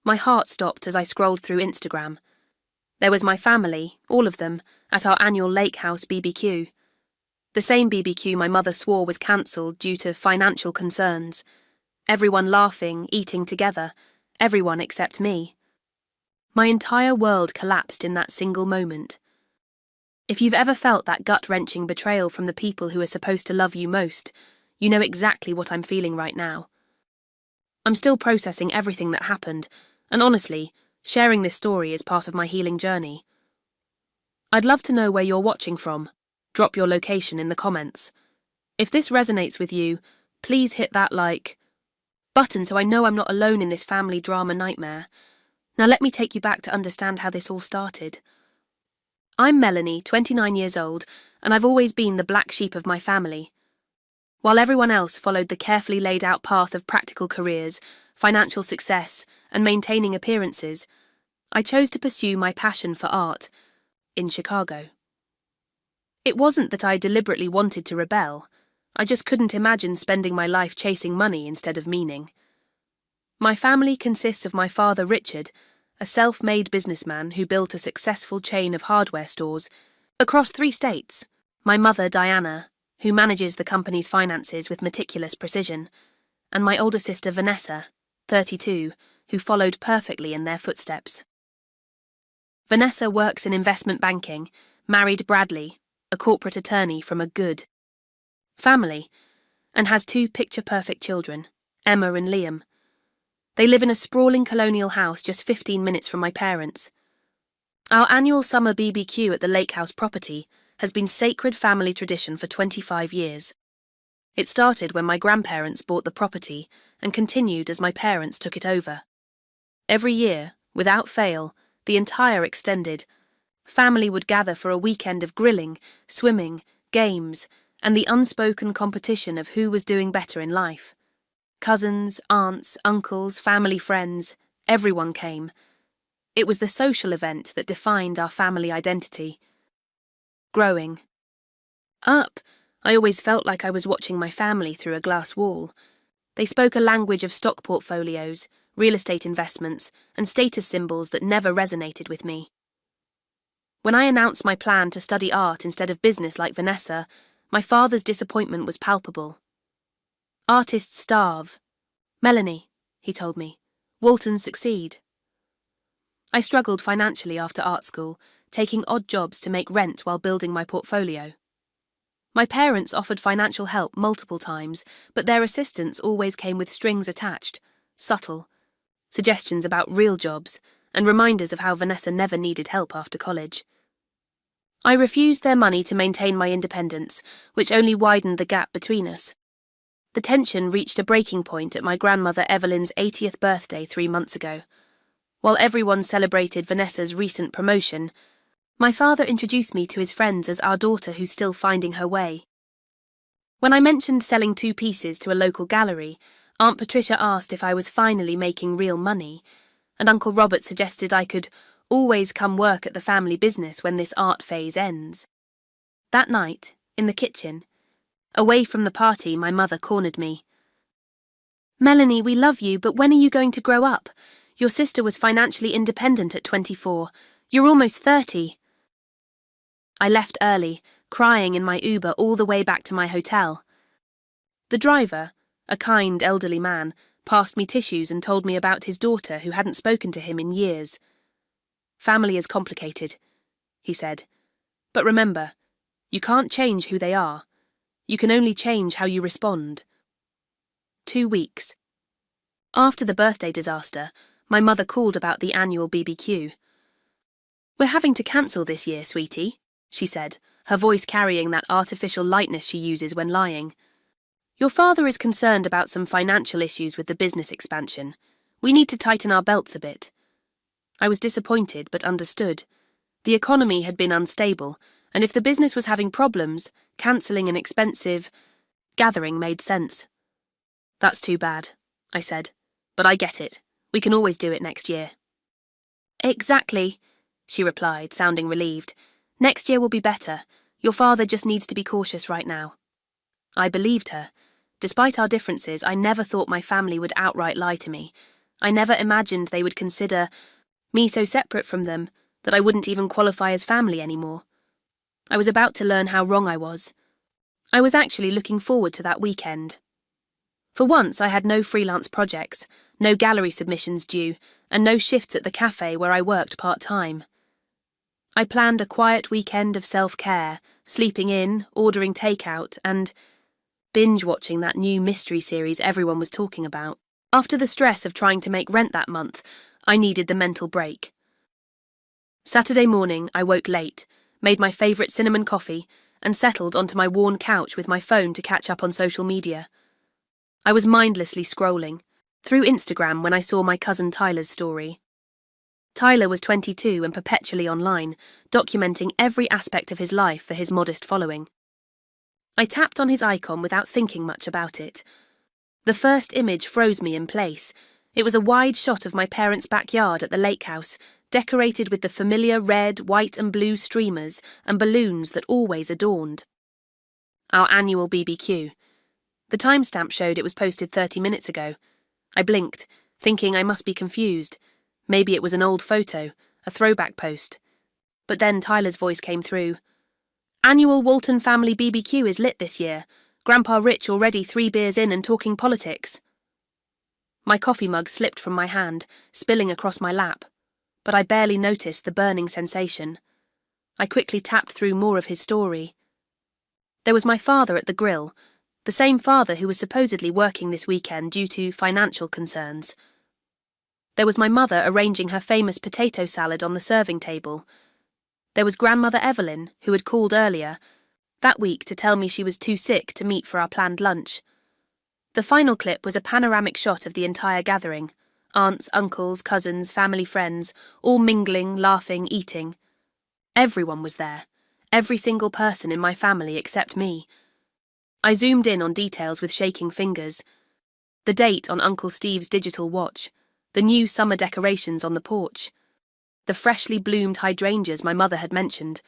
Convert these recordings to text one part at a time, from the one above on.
My heart stopped as I scrolled through Instagram. There was my family, all of them, at our annual lake house BBQ. The same BBQ my mother swore was cancelled due to financial concerns. Everyone laughing, eating together, everyone except me. My entire world collapsed in that single moment. If you've ever felt that gut-wrenching betrayal from the people who are supposed to love you most, you know exactly what I'm feeling right now. I'm still processing everything that happened, and honestly, sharing this story is part of my healing journey. I'd love to know where you're watching from. Drop your location in the comments. If this resonates with you, please hit that like button so I know I'm not alone in this family drama nightmare. Now let me take you back to understand how this all started. I'm Melanie, 29 years old, and I've always been the black sheep of my family. While everyone else followed the carefully laid out path of practical careers, financial success, and maintaining appearances, I chose to pursue my passion for art in Chicago. It wasn't that I deliberately wanted to rebel. I just couldn't imagine spending my life chasing money instead of meaning. My family consists of my father Richard, a self-made businessman who built a successful chain of hardware stores across 3 states, my mother Diana, who manages the company's finances with meticulous precision, and my older sister Vanessa, 32, who followed perfectly in their footsteps. Vanessa works in investment banking, married Bradley, a corporate attorney from a good family, and has 2 picture-perfect children, Emma and Liam. They live in a sprawling colonial house just 15 minutes from my parents. Our annual summer BBQ at the lake house property has been sacred family tradition for 25 years. It started when my grandparents bought the property and continued as my parents took it over. Every year, without fail, the entire extended family would gather for a weekend of grilling, swimming, games, and the unspoken competition of who was doing better in life. Cousins, aunts, uncles, family friends, everyone came. It was the social event that defined our family identity. Growing up, I always felt like I was watching my family through a glass wall. They spoke a language of stock portfolios, real estate investments, and status symbols that never resonated with me. When I announced my plan to study art instead of business like Vanessa, my father's disappointment was palpable. Artists starve. Melanie, he told me, Waltons succeed. I struggled financially after art school, taking odd jobs to make rent while building my portfolio. My parents offered financial help multiple times, but their assistance always came with strings attached, subtle, suggestions about real jobs, and reminders of how Vanessa never needed help after college. I refused their money to maintain my independence, which only widened the gap between us. The tension reached a breaking point at my grandmother Evelyn's 80th birthday 3 months ago. While everyone celebrated Vanessa's recent promotion, my father introduced me to his friends as our daughter who's still finding her way. When I mentioned selling 2 pieces to a local gallery, Aunt Patricia asked if I was finally making real money, and Uncle Robert suggested I could always come work at the family business when this art phase ends. That night, in the kitchen, away from the party, my mother cornered me. Melanie, we love you, but when are you going to grow up? Your sister was financially independent at 24. You're almost 30. I left early, crying in my Uber all the way back to my hotel. The driver, a kind elderly man, passed me tissues and told me about his daughter who hadn't spoken to him in years. Family is complicated, he said. But remember, you can't change who they are. You can only change how you respond. 2 weeks. After the birthday disaster, my mother called about the annual BBQ. We're having to cancel this year, sweetie, she said, her voice carrying that artificial lightness she uses when lying. Your father is concerned about some financial issues with the business expansion. We need to tighten our belts a bit. I was disappointed but understood. The economy had been unstable, and if the business was having problems, cancelling an expensive gathering made sense. That's too bad, I said, but I get it. We can always do it next year. Exactly, she replied, sounding relieved. Next year will be better. Your father just needs to be cautious right now. I believed her. Despite our differences, I never thought my family would outright lie to me. I never imagined they would consider me so separate from them that I wouldn't even qualify as family anymore. I was about to learn how wrong I was. I was actually looking forward to that weekend. For once, I had no freelance projects, no gallery submissions due, and no shifts at the cafe where I worked part-time. I planned a quiet weekend of self-care, sleeping in, ordering takeout, and binge-watching that new mystery series everyone was talking about. After the stress of trying to make rent that month, I needed the mental break. Saturday morning, I woke late, made my favourite cinnamon coffee, and settled onto my worn couch with my phone to catch up on social media. I was mindlessly scrolling through Instagram when I saw my cousin Tyler's story. Tyler was 22 and perpetually online, documenting every aspect of his life for his modest following. I tapped on his icon without thinking much about it. The first image froze me in place. It was a wide shot of my parents' backyard at the lake house, decorated with the familiar red, white and blue streamers and balloons that always adorned our annual BBQ. The timestamp showed it was posted 30 minutes ago. I blinked, thinking I must be confused. Maybe it was an old photo, a throwback post. But then Tyler's voice came through. Annual Walton family BBQ is lit this year. Grandpa Rich already 3 beers in and talking politics. My coffee mug slipped from my hand, spilling across my lap, but I barely noticed the burning sensation. I quickly tapped through more of his story. There was my father at the grill, the same father who was supposedly working this weekend due to financial concerns. There was my mother arranging her famous potato salad on the serving table. There was grandmother Evelyn, who had called earlier that week to tell me she was too sick to meet for our planned lunch. The final clip was a panoramic shot of the entire gathering. Aunts, uncles, cousins, family friends, all mingling, laughing, eating. Everyone was there. Every single person in my family except me. I zoomed in on details with shaking fingers. The date on Uncle Steve's digital watch. The new summer decorations on the porch. The freshly bloomed hydrangeas my mother had mentioned.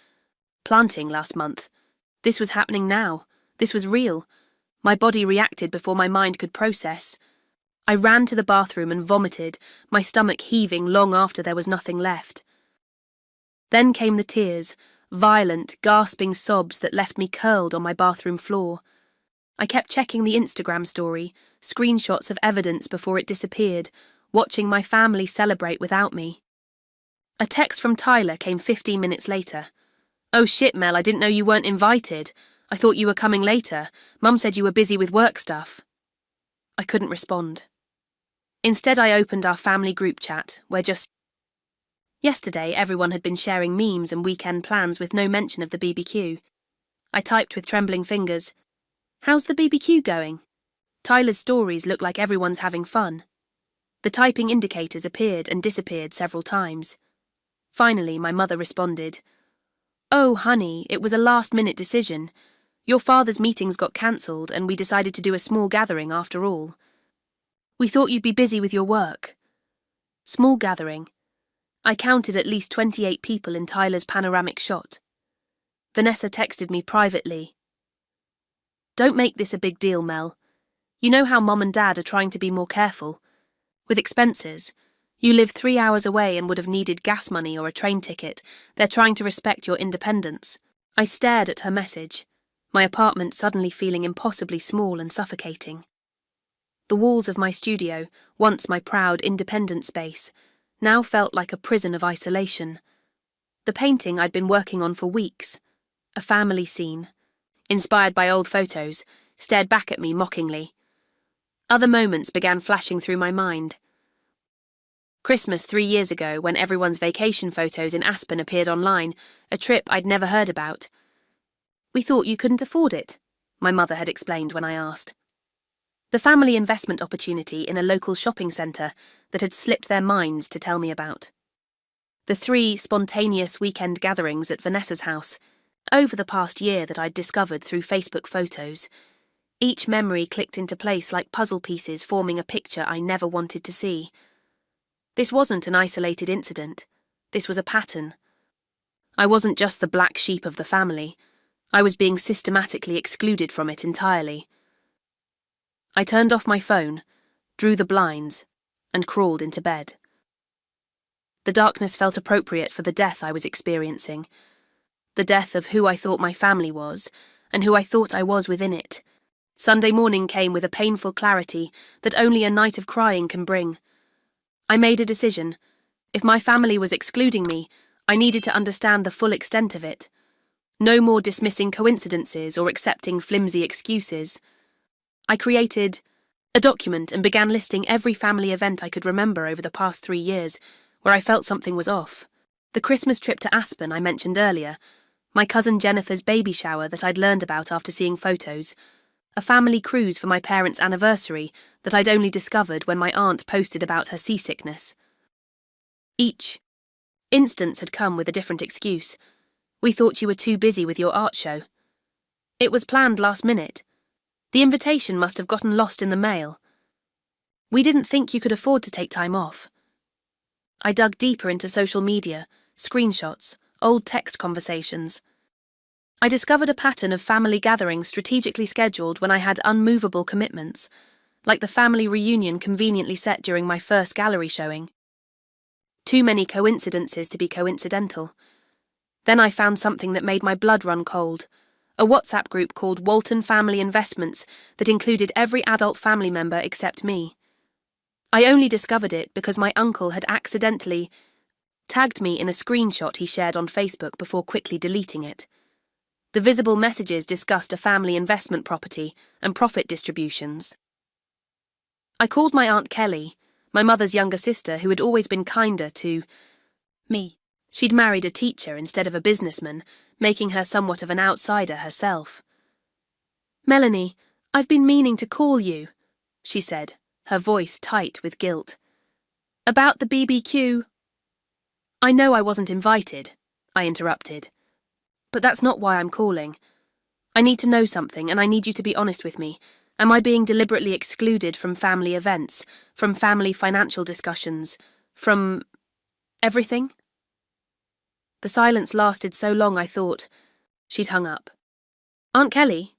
Planting last month. This was happening now. This was real. My body reacted before my mind could process. I ran to the bathroom and vomited, my stomach heaving long after there was nothing left. Then came the tears, violent, gasping sobs that left me curled on my bathroom floor. I kept checking the Instagram story, screenshots of evidence before it disappeared, watching my family celebrate without me. A text from Tyler came 15 minutes later. "Oh shit, Mel, I didn't know you weren't invited. I thought you were coming later. Mum said you were busy with work stuff." I couldn't respond. Instead, I opened our family group chat, where just yesterday everyone had been sharing memes and weekend plans with no mention of the BBQ. I typed with trembling fingers, "How's the BBQ going?" Tyler's stories look like everyone's having fun. The typing indicators appeared and disappeared several times. Finally, my mother responded, "Oh, honey, it was a last-minute decision. Your father's meetings got cancelled and we decided to do a small gathering after all. We thought you'd be busy with your work." Small gathering. I counted at least 28 people in Tyler's panoramic shot. Vanessa texted me privately. "Don't make this a big deal, Mel. You know how Mom and Dad are trying to be more careful. With expenses, you live 3 hours away and would have needed gas money or a train ticket. They're trying to respect your independence." I stared at her message, my apartment suddenly feeling impossibly small and suffocating. The walls of my studio, once my proud, independent space, now felt like a prison of isolation. The painting I'd been working on for weeks, a family scene, inspired by old photos, stared back at me mockingly. Other moments began flashing through my mind. Christmas 3 years ago, when everyone's vacation photos in Aspen appeared online, a trip I'd never heard about. "We thought you couldn't afford it," my mother had explained when I asked. The family investment opportunity in a local shopping centre that had slipped their minds to tell me about. The 3 spontaneous weekend gatherings at Vanessa's house, over the past year that I'd discovered through Facebook photos. Each memory clicked into place like puzzle pieces forming a picture I never wanted to see. This wasn't an isolated incident. This was a pattern. I wasn't just the black sheep of the family. I was being systematically excluded from it entirely. I turned off my phone, drew the blinds, and crawled into bed. The darkness felt appropriate for the death I was experiencing, the death of who I thought my family was, and who I thought I was within it. Sunday morning came with a painful clarity that only a night of crying can bring. I made a decision. If my family was excluding me, I needed to understand the full extent of it. No more dismissing coincidences or accepting flimsy excuses. I created a document and began listing every family event I could remember over the past 3 years where I felt something was off. The Christmas trip to Aspen I mentioned earlier, my cousin Jennifer's baby shower that I'd learned about after seeing photos, a family cruise for my parents' anniversary that I'd only discovered when my aunt posted about her seasickness. Each instance had come with a different excuse. We thought you were too busy with your art show. It was planned last minute. The invitation must have gotten lost in the mail. We didn't think you could afford to take time off. I dug deeper into social media, screenshots, old text conversations. I discovered a pattern of family gatherings strategically scheduled when I had unmovable commitments, like the family reunion conveniently set during my first gallery showing. Too many coincidences to be coincidental. Then I found something that made my blood run cold, a WhatsApp group called Walton Family Investments that included every adult family member except me. I only discovered it because my uncle had accidentally tagged me in a screenshot he shared on Facebook before quickly deleting it. The visible messages discussed a family investment property and profit distributions. I called my Aunt Kelly, my mother's younger sister who had always been kinder to me. She'd married a teacher instead of a businessman, making her somewhat of an outsider herself. "Melanie, I've been meaning to call you," she said, her voice tight with guilt. "About the BBQ." "I know I wasn't invited," I interrupted. "But that's not why I'm calling. I need to know something, and I need you to be honest with me. Am I being deliberately excluded from family events, from family financial discussions, from everything?" The silence lasted so long I thought she'd hung up. "Aunt Kelly?"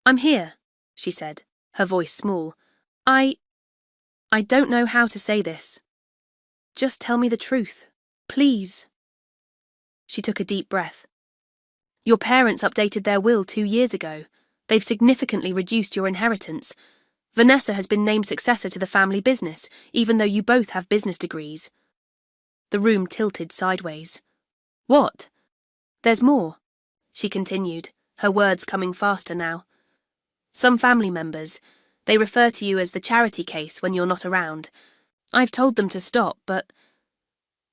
"I'm here," she said, her voice small. I don't know how to say this. Just tell me the truth, please." She took a deep breath. "Your parents updated their will 2 years ago. They've significantly reduced your inheritance. Vanessa has been named successor to the family business, even though you both have business degrees." The room tilted sideways. "What?" "There's more," she continued, her words coming faster now. "Some family members, they refer to you as the charity case when you're not around. I've told them to stop, but—"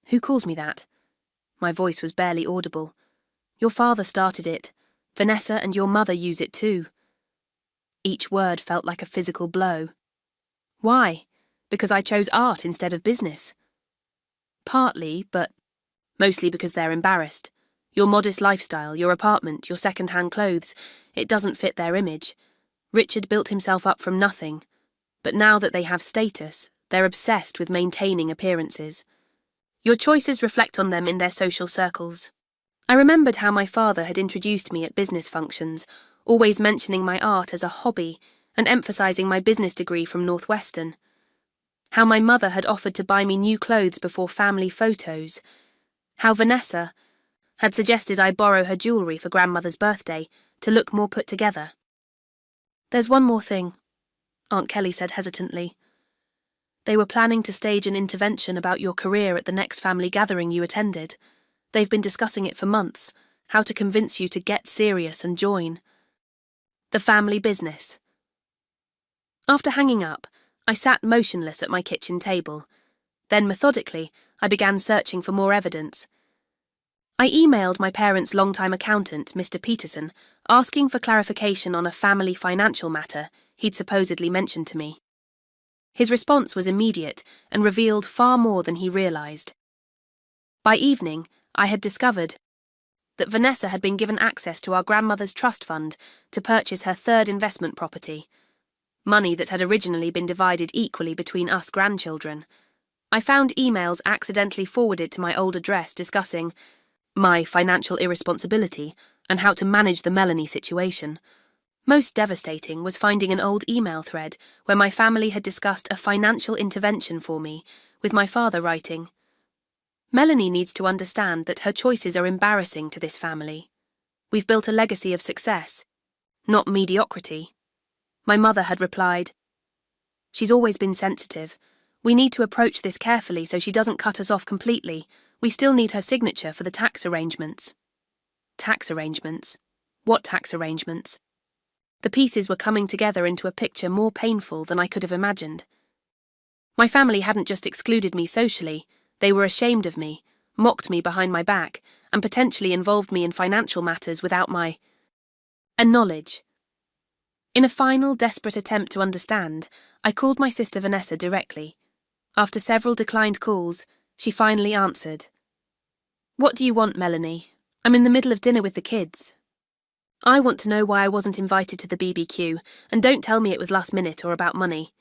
"Who calls me that?" My voice was barely audible. "Your father started it. Vanessa and your mother use it too." Each word felt like a physical blow. "Why? Because I chose art instead of business?" "Partly, but mostly because they're embarrassed. Your modest lifestyle, your apartment, your second-hand clothes, it doesn't fit their image. Richard built himself up from nothing, but now that they have status, they're obsessed with maintaining appearances. Your choices reflect on them in their social circles." I remembered how my father had introduced me at business functions, always mentioning my art as a hobby and emphasising my business degree from Northwestern. How my mother had offered to buy me new clothes before family photos. How Vanessa had suggested I borrow her jewellery for grandmother's birthday to look more put together. "There's one more thing," Aunt Kelly said hesitantly. "They were planning to stage an intervention about your career at the next family gathering you attended. They've been discussing it for months, how to convince you to get serious and join. The family business." After hanging up, I sat motionless at my kitchen table. Then, methodically, I began searching for more evidence. I emailed my parents' longtime accountant, Mr. Peterson, asking for clarification on a family financial matter he'd supposedly mentioned to me. His response was immediate and revealed far more than he realised. By evening, I had discovered that Vanessa had been given access to our grandmother's trust fund to purchase her third investment property, money that had originally been divided equally between us grandchildren. I found emails accidentally forwarded to my old address discussing my financial irresponsibility and how to manage the Melanie situation. Most devastating was finding an old email thread where my family had discussed a financial intervention for me, with my father writing, "Melanie needs to understand that her choices are embarrassing to this family. We've built a legacy of success, not mediocrity." My mother had replied, "She's always been sensitive. We need to approach this carefully so she doesn't cut us off completely. We still need her signature for the tax arrangements." Tax arrangements? What tax arrangements? The pieces were coming together into a picture more painful than I could have imagined. My family hadn't just excluded me socially, they were ashamed of me, mocked me behind my back, and potentially involved me in financial matters without my knowledge. In a final, desperate attempt to understand, I called my sister Vanessa directly. After several declined calls, she finally answered. "What do you want, Melanie? I'm in the middle of dinner with the kids. I want to know why I wasn't invited to the BBQ, and don't tell me it was last minute or about money."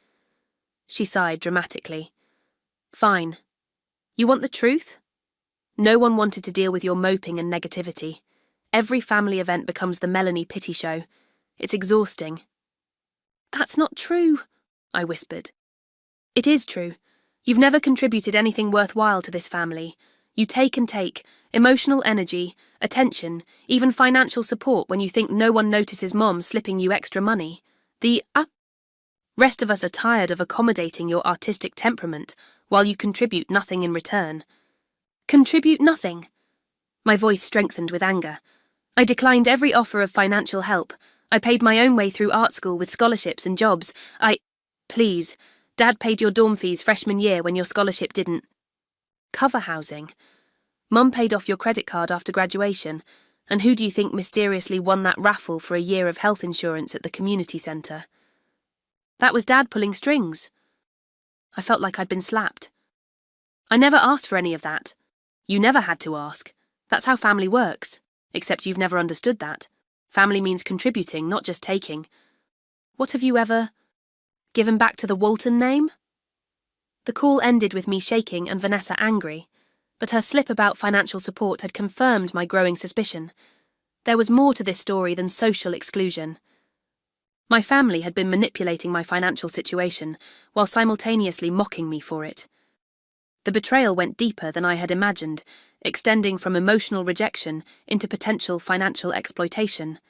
She sighed dramatically. "Fine. You want the truth? No one wanted to deal with your moping and negativity. Every family event becomes the Melanie pity show. It's exhausting." "That's not true," I whispered. "It is true. You've never contributed anything worthwhile to this family. You take and take, emotional energy, attention, even financial support when you think no one notices Mom slipping you extra money. The rest of us are tired of accommodating your artistic temperament while you contribute nothing in return." "Contribute nothing?" My voice strengthened with anger. "I declined every offer of financial help. I paid my own way through art school with scholarships and jobs. Please, Dad paid your dorm fees freshman year when your scholarship didn't. Cover housing. Mum paid off your credit card after graduation, and who do you think mysteriously won that raffle for a year of health insurance at the community centre? That was Dad pulling strings." I felt like I'd been slapped. "I never asked for any of that. You never had to ask. That's how family works, except you've never understood that. Family means contributing, not just taking. What have you ever given back to the Walton name?" The call ended with me shaking and Vanessa angry, but her slip about financial support had confirmed my growing suspicion. There was more to this story than social exclusion. My family had been manipulating my financial situation while simultaneously mocking me for it. The betrayal went deeper than I had imagined, extending from emotional rejection into potential financial exploitation.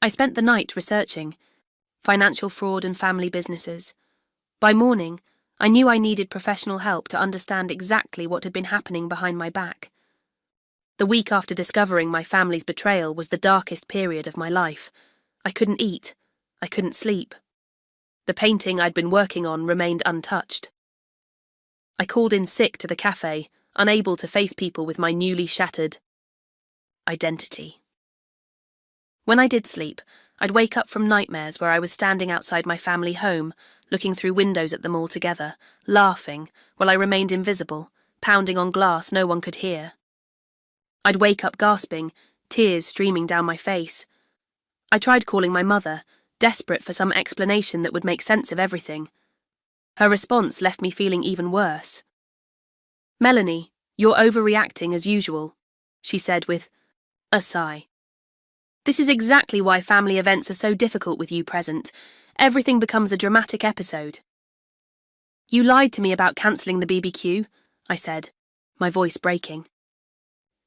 I spent the night researching financial fraud and family businesses. By morning, I knew I needed professional help to understand exactly what had been happening behind my back. The week after discovering my family's betrayal was the darkest period of my life. I couldn't eat. I couldn't sleep. The painting I'd been working on remained untouched. I called in sick to the cafe, unable to face people with my newly shattered identity. When I did sleep, I'd wake up from nightmares where I was standing outside my family home, looking through windows at them all together, laughing, while I remained invisible, pounding on glass no one could hear. I'd wake up gasping, tears streaming down my face. I tried calling my mother, desperate for some explanation that would make sense of everything. Her response left me feeling even worse. "Melanie, you're overreacting as usual," she said with a sigh. "This is exactly why family events are so difficult with you present. Everything becomes a dramatic episode." "You lied to me about cancelling the BBQ," I said, my voice breaking.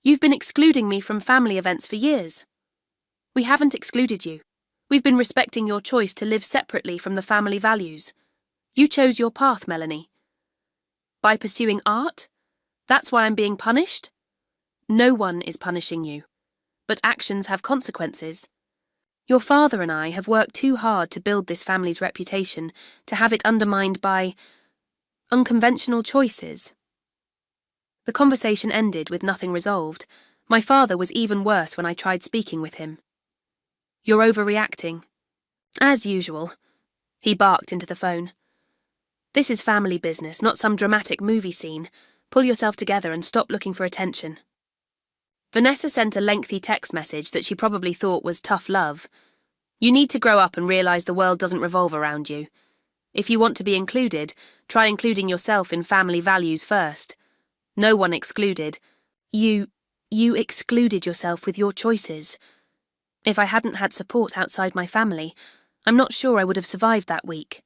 "You've been excluding me from family events for years." "We haven't excluded you. We've been respecting your choice to live separately from the family values. You chose your path, Melanie." "By pursuing art? That's why I'm being punished?" "No one is punishing you. But actions have consequences. Your father and I have worked too hard to build this family's reputation to have it undermined by unconventional choices." The conversation ended with nothing resolved. My father was even worse when I tried speaking with him. "You're overreacting." "As usual." He barked into the phone. "This is family business, not some dramatic movie scene. Pull yourself together and stop looking for attention." Vanessa sent a lengthy text message that she probably thought was tough love. "You need to grow up and realise the world doesn't revolve around you. If you want to be included, try including yourself in family values first. No one excluded. You excluded yourself with your choices." If I hadn't had support outside my family, I'm not sure I would have survived that week.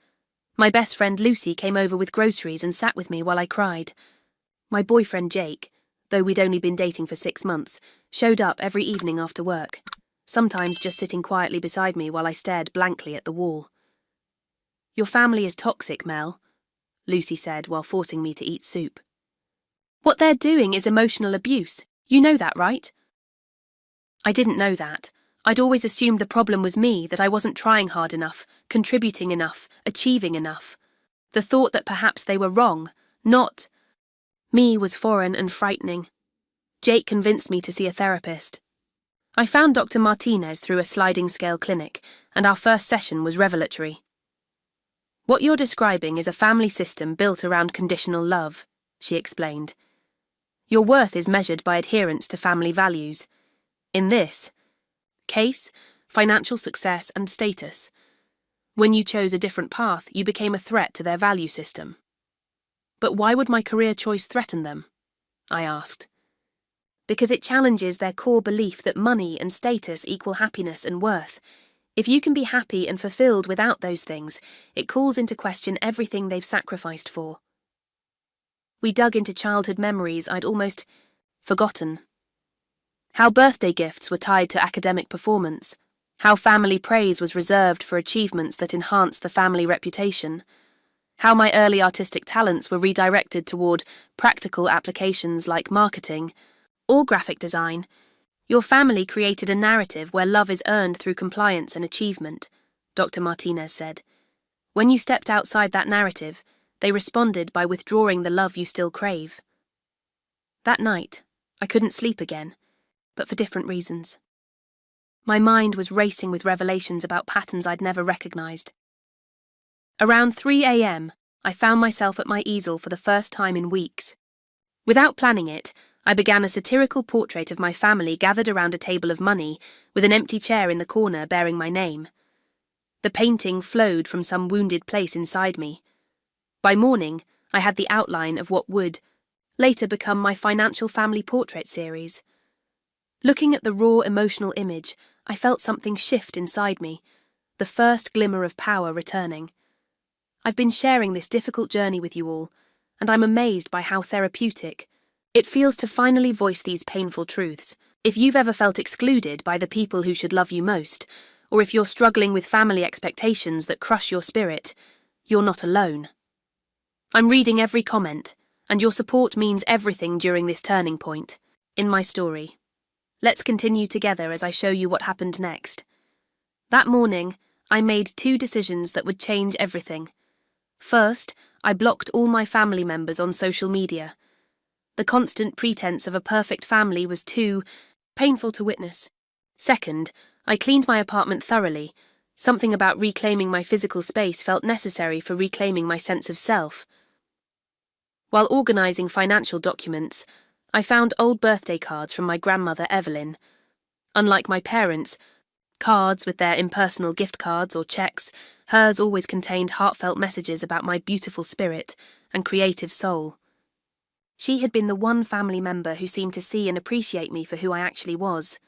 My best friend Lucy came over with groceries and sat with me while I cried. My boyfriend Jake, though we'd only been dating for 6 months, showed up every evening after work, sometimes just sitting quietly beside me while I stared blankly at the wall. "Your family is toxic, Mel," Lucy said while forcing me to eat soup. "What they're doing is emotional abuse. You know that, right?" I didn't know that. I'd always assumed the problem was me, that I wasn't trying hard enough, contributing enough, achieving enough. The thought that perhaps they were wrong, not me, was foreign and frightening. Jake convinced me to see a therapist. I found Dr. Martinez through a sliding scale clinic, and our first session was revelatory. "What you're describing is a family system built around conditional love," she explained. "Your worth is measured by adherence to family values. In this case, financial success and status. When you chose a different path, you became a threat to their value system." "But why would my career choice threaten them?" I asked. "Because it challenges their core belief that money and status equal happiness and worth. If you can be happy and fulfilled without those things, it calls into question everything they've sacrificed for." We dug into childhood memories I'd almost forgotten. How birthday gifts were tied to academic performance, how family praise was reserved for achievements that enhanced the family reputation, how my early artistic talents were redirected toward practical applications like marketing or graphic design. "Your family created a narrative where love is earned through compliance and achievement," Dr. Martinez said. "When you stepped outside that narrative, they responded by withdrawing the love you still crave." That night, I couldn't sleep again, but for different reasons. My mind was racing with revelations about patterns I'd never recognized. Around 3 a.m., I found myself at my easel for the first time in weeks. Without planning it, I began a satirical portrait of my family gathered around a table of money, with an empty chair in the corner bearing my name. The painting flowed from some wounded place inside me. By morning, I had the outline of what would later become my financial family portrait series. Looking at the raw emotional image, I felt something shift inside me, the first glimmer of power returning. I've been sharing this difficult journey with you all, and I'm amazed by how therapeutic it feels to finally voice these painful truths. If you've ever felt excluded by the people who should love you most, or if you're struggling with family expectations that crush your spirit, you're not alone. I'm reading every comment, and your support means everything during this turning point in my story. Let's continue together as I show you what happened next. That morning, I made 2 decisions that would change everything. First, I blocked all my family members on social media. The constant pretense of a perfect family was too painful to witness. Second, I cleaned my apartment thoroughly. Something about reclaiming my physical space felt necessary for reclaiming my sense of self. While organising financial documents, I found old birthday cards from my grandmother Evelyn. Unlike my parents' cards with their impersonal gift cards or checks, hers always contained heartfelt messages about my beautiful spirit and creative soul. She had been the one family member who seemed to see and appreciate me for who I actually was.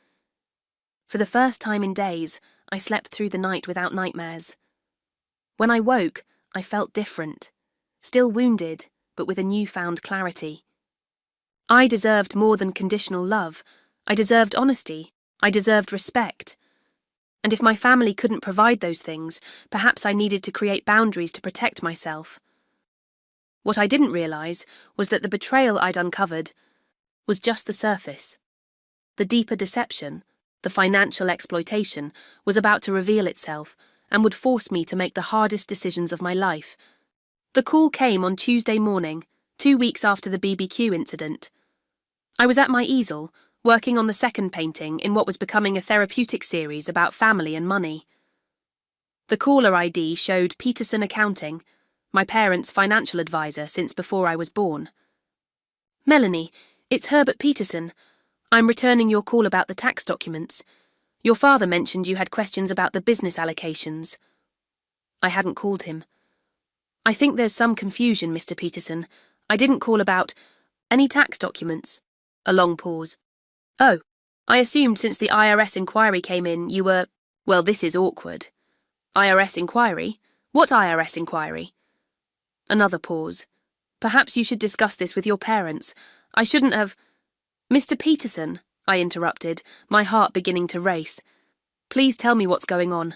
For the first time in days, I slept through the night without nightmares. When I woke, I felt different, still wounded, but with a newfound clarity. I deserved more than conditional love. I deserved honesty. I deserved respect. And if my family couldn't provide those things, perhaps I needed to create boundaries to protect myself. What I didn't realise was that the betrayal I'd uncovered was just the surface. The deeper deception, the financial exploitation, was about to reveal itself and would force me to make the hardest decisions of my life. The call came on Tuesday morning, 2 weeks after the BBQ incident. I was at my easel, working on the second painting in what was becoming a therapeutic series about family and money. The caller ID showed Peterson Accounting, my parents' financial advisor since before I was born. "Melanie, it's Herbert Peterson. I'm returning your call about the tax documents. Your father mentioned you had questions about the business allocations." I hadn't called him. "I think there's some confusion, Mr. Peterson. I didn't call about any tax documents." A long pause. "Oh, I assumed since the IRS inquiry came in, you were… Well, this is awkward. IRS inquiry? What IRS inquiry? Another pause. Perhaps you should discuss this with your parents. I shouldn't have… Mr. Peterson, I interrupted, my heart beginning to race. Please tell me what's going on.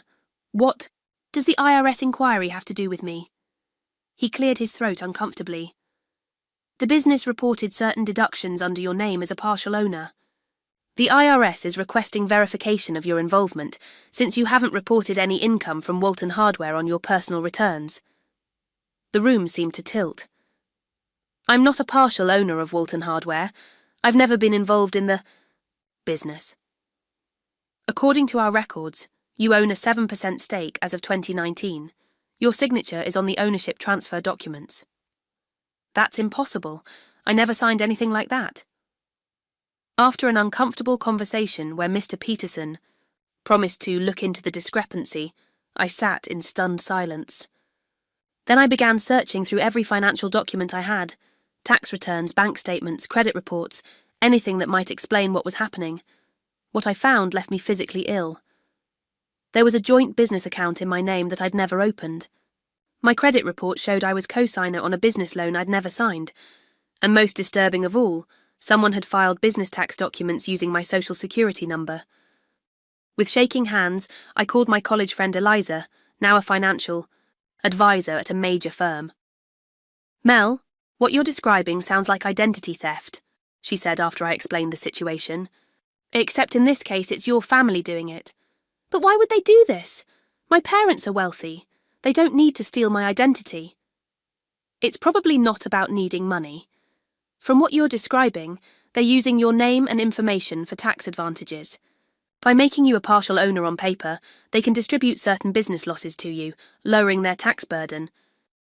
What does the IRS inquiry have to do with me? He cleared his throat uncomfortably. The business reported certain deductions under your name as a partial owner. The IRS is requesting verification of your involvement, since you haven't reported any income from Walton Hardware on your personal returns. The room seemed to tilt. I'm not a partial owner of Walton Hardware. I've never been involved in the business. According to our records, you own a 7% stake as of 2019. Your signature is on the ownership transfer documents. That's impossible. I never signed anything like that. After an uncomfortable conversation where Mr. Peterson promised to look into the discrepancy, I sat in stunned silence. Then I began searching through every financial document I had, tax returns, bank statements, credit reports, anything that might explain what was happening. What I found left me physically ill. There was a joint business account in my name that I'd never opened. My credit report showed I was co-signer on a business loan I'd never signed. And most disturbing of all, someone had filed business tax documents using my social security number. With shaking hands, I called my college friend Eliza, now a financial advisor at a major firm. Mel, what you're describing sounds like identity theft, she said after I explained the situation. Except in this case it's your family doing it. But why would they do this? My parents are wealthy. They don't need to steal my identity. It's probably not about needing money. From what you're describing, they're using your name and information for tax advantages. By making you a partial owner on paper, they can distribute certain business losses to you, lowering their tax burden.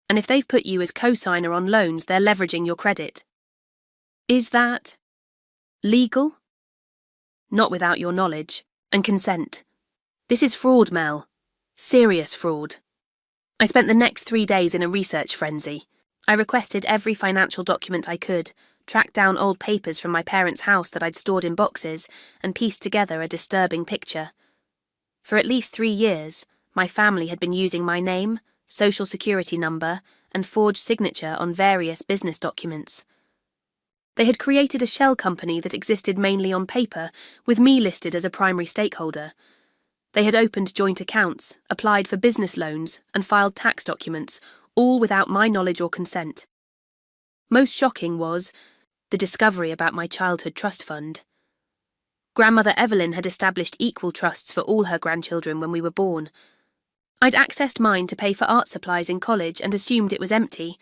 And if they've put you as co-signer on loans, they're leveraging your credit. Is that legal? Not without your knowledge and consent. This is fraud, Mel. Serious fraud. I spent the next 3 days in a research frenzy. I requested every financial document I could, tracked down old papers from my parents' house that I'd stored in boxes, and pieced together a disturbing picture. For at least 3 years, my family had been using my name, social security number, and forged signature on various business documents. They had created a shell company that existed mainly on paper, with me listed as a primary stakeholder. They had opened joint accounts, applied for business loans, and filed tax documents, all without my knowledge or consent. Most shocking was the discovery about my childhood trust fund. Grandmother Evelyn had established equal trusts for all her grandchildren when we were born. I'd accessed mine to pay for art supplies in college and assumed it was empty.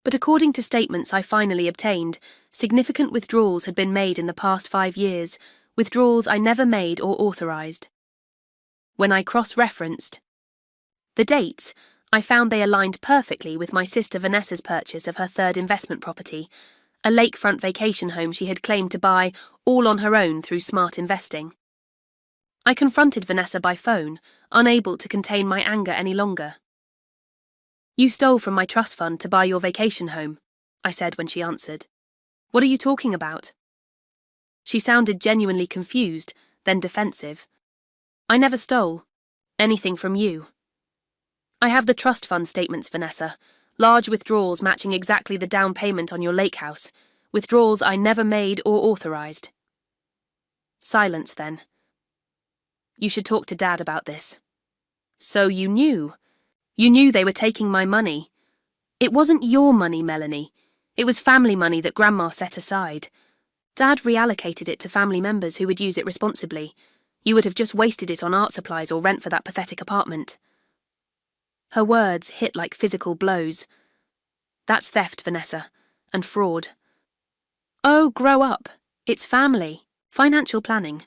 But according to statements I finally obtained, significant withdrawals had been made in the past 5 years, withdrawals I never made or authorised. When I cross-referenced the dates, I found they aligned perfectly with my sister Vanessa's purchase of her third investment property, a lakefront vacation home she had claimed to buy all on her own through smart investing. I confronted Vanessa by phone, unable to contain my anger any longer. You stole from my trust fund to buy your vacation home, I said when she answered. What are you talking about? She sounded genuinely confused, then defensive. I never stole anything from you. I have the trust fund statements, Vanessa. Large withdrawals matching exactly the down payment on your lake house. Withdrawals I never made or authorised. Silence then. You should talk to Dad about this. So you knew? You knew they were taking my money. It wasn't your money, Melanie. It was family money that Grandma set aside. Dad reallocated it to family members who would use it responsibly. You would have just wasted it on art supplies or rent for that pathetic apartment. Her words hit like physical blows. That's theft, Vanessa, and fraud. Oh, grow up. It's family. Financial planning.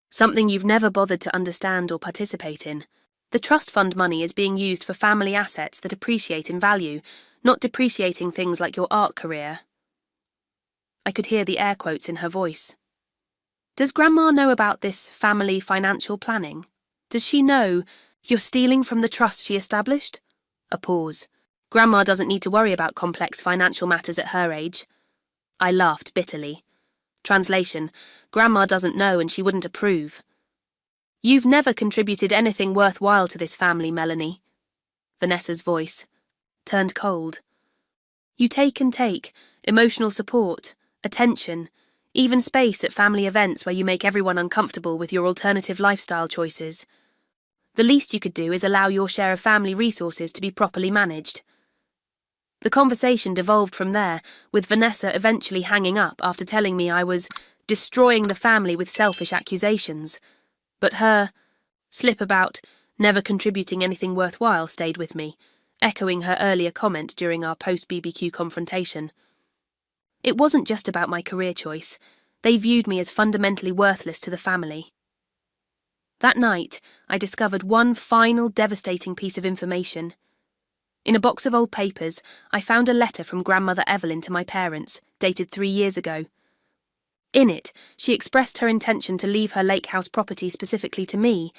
Something you've never bothered to understand or participate in. The trust fund money is being used for family assets that appreciate in value, not depreciating things like your art career. I could hear the air quotes in her voice. Does Grandma know about this family financial planning? Does she know you're stealing from the trust she established? A pause. Grandma doesn't need to worry about complex financial matters at her age. I laughed bitterly. Translation: Grandma doesn't know and she wouldn't approve. You've never contributed anything worthwhile to this family, Melanie. Vanessa's voice turned cold. You take and take, emotional support, attention, even space at family events where you make everyone uncomfortable with your alternative lifestyle choices. The least you could do is allow your share of family resources to be properly managed. The conversation devolved from there, with Vanessa eventually hanging up after telling me I was destroying the family with selfish accusations. But her slip about never contributing anything worthwhile stayed with me, echoing her earlier comment during our post-BBQ confrontation. It wasn't just about my career choice. They viewed me as fundamentally worthless to the family. That night, I discovered one final devastating piece of information. In a box of old papers, I found a letter from Grandmother Evelyn to my parents, dated 3 years ago. In it, she expressed her intention to leave her lake house property specifically to me,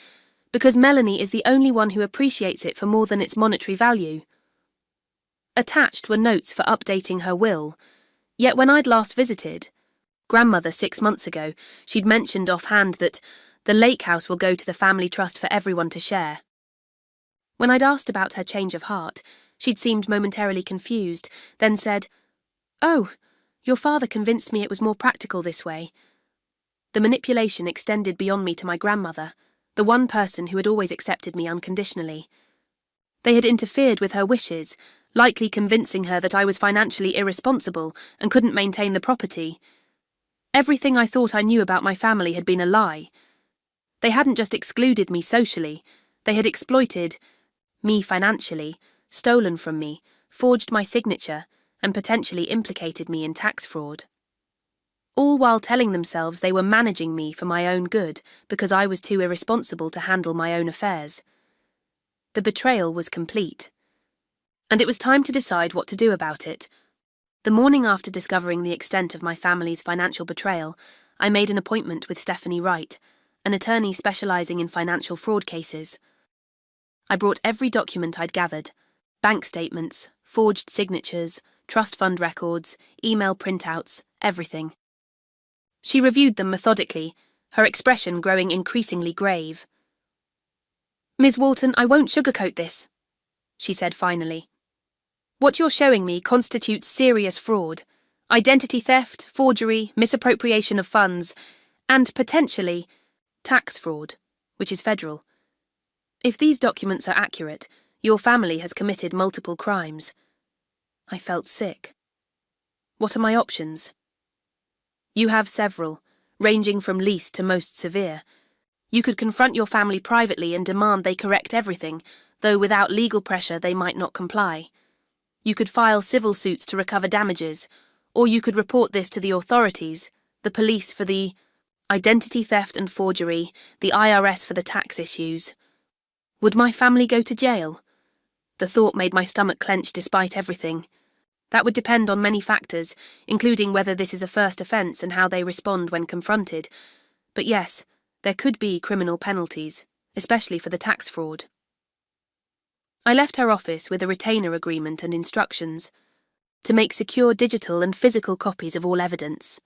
because Melanie is the only one who appreciates it for more than its monetary value. Attached were notes for updating her will, yet when I'd last visited Grandmother 6 months ago, she'd mentioned offhand that the lake house will go to the family trust for everyone to share. When I'd asked about her change of heart, she'd seemed momentarily confused, then said, "Oh, your father convinced me it was more practical this way." The manipulation extended beyond me to my grandmother, the one person who had always accepted me unconditionally. They had interfered with her wishes, likely convincing her that I was financially irresponsible and couldn't maintain the property. Everything I thought I knew about my family had been a lie. They hadn't just excluded me socially, they had exploited me financially, stolen from me, forged my signature, and potentially implicated me in tax fraud. All while telling themselves they were managing me for my own good because I was too irresponsible to handle my own affairs. The betrayal was complete. And it was time to decide what to do about it. The morning after discovering the extent of my family's financial betrayal, I made an appointment with Stephanie Wright, an attorney specialising in financial fraud cases. I brought every document I'd gathered: bank statements, forged signatures, trust fund records, email printouts, everything. She reviewed them methodically, her expression growing increasingly grave. "Ms. Walton, I won't sugarcoat this," she said finally. "What you're showing me constitutes serious fraud, identity theft, forgery, misappropriation of funds, and potentially tax fraud, which is federal. If these documents are accurate, your family has committed multiple crimes." I felt sick. "What are my options?" "You have several, ranging from least to most severe. You could confront your family privately and demand they correct everything, though without legal pressure they might not comply. You could file civil suits to recover damages, or you could report this to the authorities, the police for the identity theft and forgery, the IRS for the tax issues. Would my family go to jail? The thought made my stomach clench despite everything. That would depend on many factors, including whether this is a first offence and how they respond when confronted. But yes, there could be criminal penalties, especially for the tax fraud. I left her office with a retainer agreement and instructions to make secure digital and physical copies of all evidence.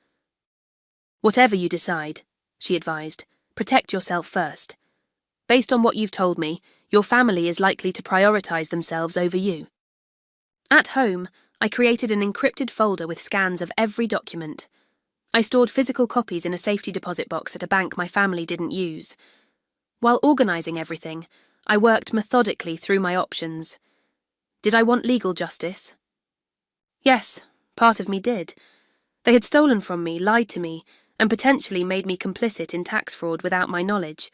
"Whatever you decide," she advised, "protect yourself first. Based on what you've told me, your family is likely to prioritise themselves over you." At home, I created an encrypted folder with scans of every document. I stored physical copies in a safety deposit box at a bank my family didn't use. While organising everything, I worked methodically through my options. Did I want legal justice? Yes, part of me did. They had stolen from me, lied to me, and potentially made me complicit in tax fraud without my knowledge.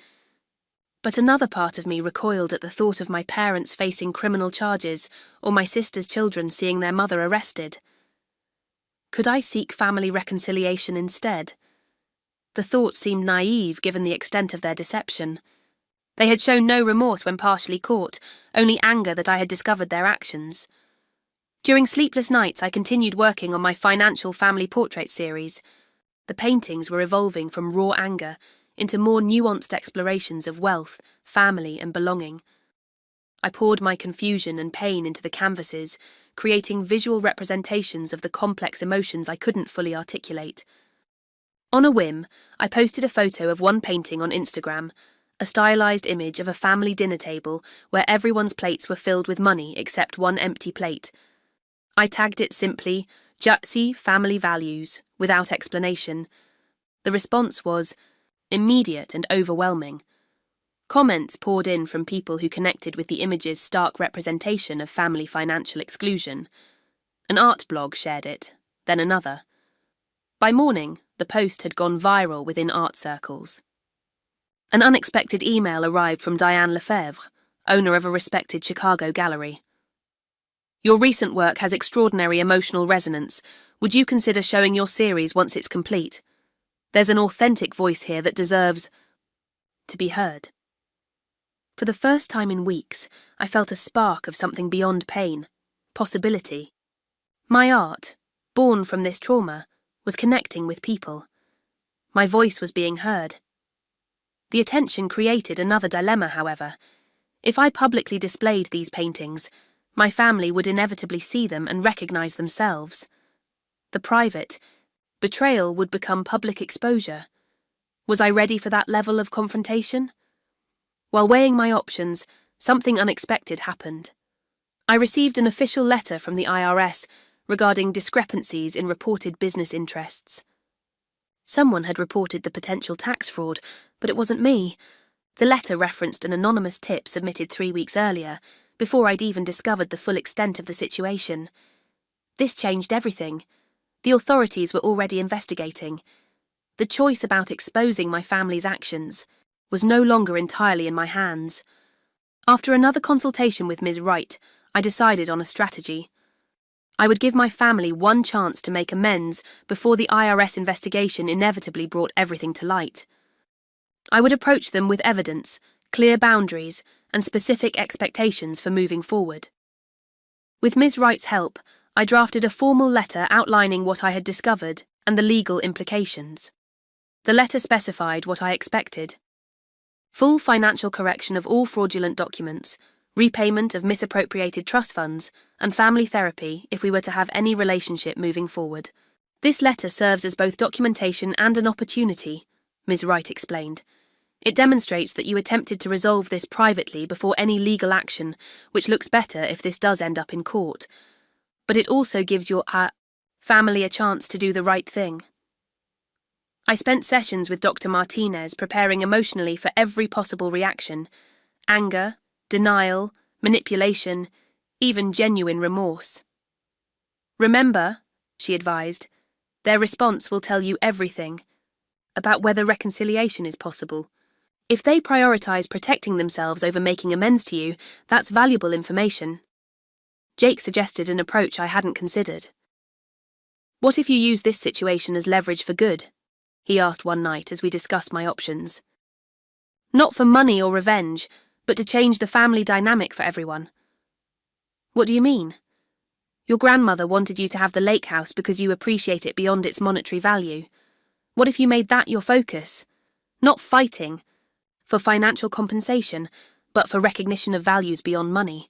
But another part of me recoiled at the thought of my parents facing criminal charges or my sister's children seeing their mother arrested. Could I seek family reconciliation instead? The thought seemed naive given the extent of their deception. They had shown no remorse when partially caught, only anger that I had discovered their actions. During sleepless nights, I continued working on my financial family portrait series. The paintings were evolving from raw anger into more nuanced explorations of wealth, family, and belonging. I poured my confusion and pain into the canvases, creating visual representations of the complex emotions I couldn't fully articulate. On a whim, I posted a photo of one painting on Instagram, a stylized image of a family dinner table where everyone's plates were filled with money except one empty plate. I tagged it simply, Japsi Family Values, without explanation. The response was immediate and overwhelming. Comments poured in from people who connected with the image's stark representation of family financial exclusion. An art blog shared it, then another. By morning, the post had gone viral within art circles. An unexpected email arrived from Diane Lefebvre, owner of a respected Chicago gallery. Your recent work has extraordinary emotional resonance. Would you consider showing your series once it's complete? There's an authentic voice here that deserves to be heard. For the first time in weeks, I felt a spark of something beyond pain, possibility. My art, born from this trauma, was connecting with people. My voice was being heard. The attention created another dilemma, however. If I publicly displayed these paintings, my family would inevitably see them and recognize themselves. The private betrayal would become public exposure. Was I ready for that level of confrontation? While weighing my options, something unexpected happened. I received an official letter from the IRS regarding discrepancies in reported business interests. Someone had reported the potential tax fraud, but it wasn't me. The letter referenced an anonymous tip submitted 3 weeks earlier, before I'd even discovered the full extent of the situation. This changed everything. The authorities were already investigating. The choice about exposing my family's actions was no longer entirely in my hands. After another consultation with Ms. Wright, I decided on a strategy. I would give my family one chance to make amends before the IRS investigation inevitably brought everything to light. I would approach them with evidence, clear boundaries, and specific expectations for moving forward. With Ms. Wright's help, I drafted a formal letter outlining what I had discovered and the legal implications. The letter specified what I expected: full financial correction of all fraudulent documents, repayment of misappropriated trust funds, and family therapy if we were to have any relationship moving forward. This letter serves as both documentation and an opportunity, Ms. Wright explained. It demonstrates that you attempted to resolve this privately before any legal action, which looks better if this does end up in court. But it also gives your family a chance to do the right thing. I spent sessions with Dr. Martinez preparing emotionally for every possible reaction: anger, denial, manipulation, even genuine remorse. Remember, she advised, their response will tell you everything about whether reconciliation is possible. If they prioritize protecting themselves over making amends to you, that's valuable information. Jake suggested an approach I hadn't considered. What if you use this situation as leverage for good? He asked one night as we discussed my options. Not for money or revenge, but to change the family dynamic for everyone. What do you mean? Your grandmother wanted you to have the lake house because you appreciate it beyond its monetary value. What if you made that your focus? Not fighting for financial compensation, but for recognition of values beyond money.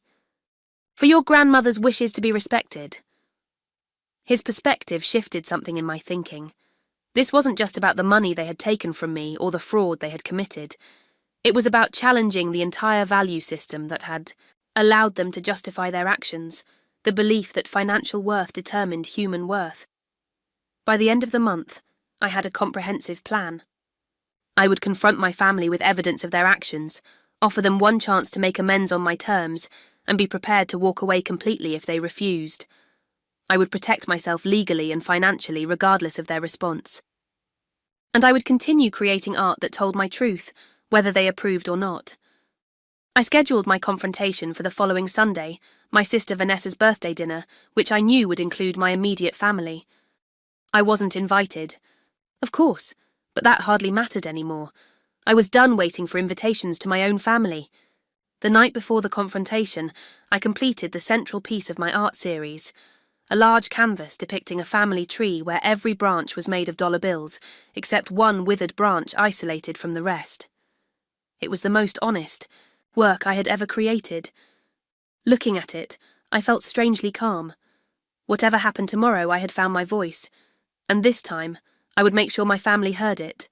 For your grandmother's wishes to be respected. His perspective shifted something in my thinking. This wasn't just about the money they had taken from me or the fraud they had committed. It was about challenging the entire value system that had allowed them to justify their actions, the belief that financial worth determined human worth. By the end of the month, I had a comprehensive plan. I would confront my family with evidence of their actions, offer them one chance to make amends on my terms, and be prepared to walk away completely if they refused. I would protect myself legally and financially regardless of their response. And I would continue creating art that told my truth, whether they approved or not. I scheduled my confrontation for the following Sunday, my sister Vanessa's birthday dinner, which I knew would include my immediate family. I wasn't invited. Of course, but that hardly mattered anymore. I was done waiting for invitations to my own family. The night before the confrontation, I completed the central piece of my art series, a large canvas depicting a family tree where every branch was made of dollar bills, except one withered branch isolated from the rest. It was the most honest work I had ever created. Looking at it, I felt strangely calm. Whatever happened tomorrow, I had found my voice, and this time, I would make sure my family heard it.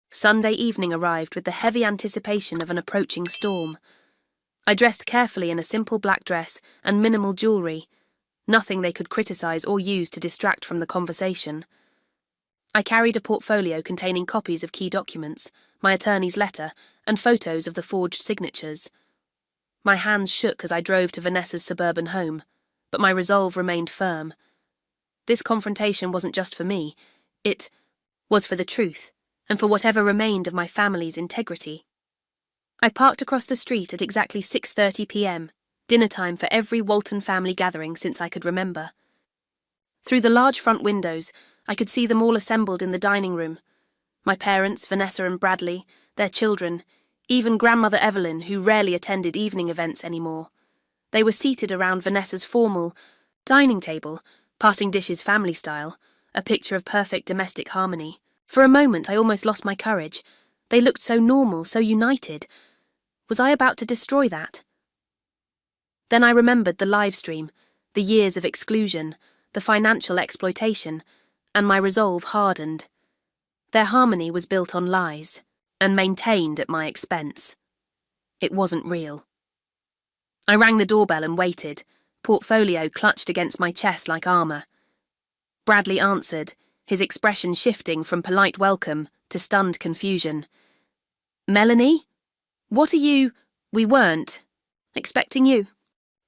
Sunday evening arrived with the heavy anticipation of an approaching storm. I dressed carefully in a simple black dress and minimal jewellery, nothing they could criticise or use to distract from the conversation. I carried a portfolio containing copies of key documents, my attorney's letter, and photos of the forged signatures. My hands shook as I drove to Vanessa's suburban home, but my resolve remained firm. This confrontation wasn't just for me, it was for the truth, and for whatever remained of my family's integrity. I parked across the street at exactly 6:30 p.m, dinner time for every Walton family gathering since I could remember. Through the large front windows, I could see them all assembled in the dining room. My parents, Vanessa and Bradley, their children, even grandmother Evelyn, who rarely attended evening events anymore. They were seated around Vanessa's formal dining table, passing dishes family style, a picture of perfect domestic harmony. For a moment I almost lost my courage. They looked so normal, so united. Was I about to destroy that? Then I remembered the live stream, the years of exclusion, the financial exploitation, and my resolve hardened. Their harmony was built on lies, and maintained at my expense. It wasn't real. I rang the doorbell and waited, portfolio clutched against my chest like armour. Bradley answered, his expression shifting from polite welcome to stunned confusion. "Melanie? What are you—" "We weren't expecting you."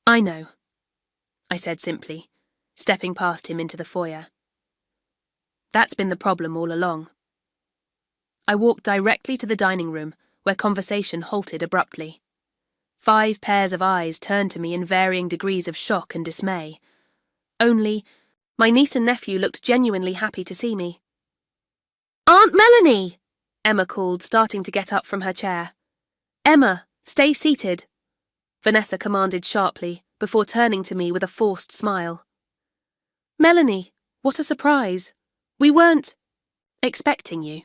"I know," I said simply, stepping past him into the foyer. That's been the problem all along. I walked directly to the dining room, where conversation halted abruptly. 5 pairs of eyes turned to me in varying degrees of shock and dismay. Only, my niece and nephew looked genuinely happy to see me. "Aunt Melanie!" Emma called, starting to get up from her chair. "Emma, stay seated," Vanessa commanded sharply, before turning to me with a forced smile. "Melanie, what a surprise. We weren't expecting you."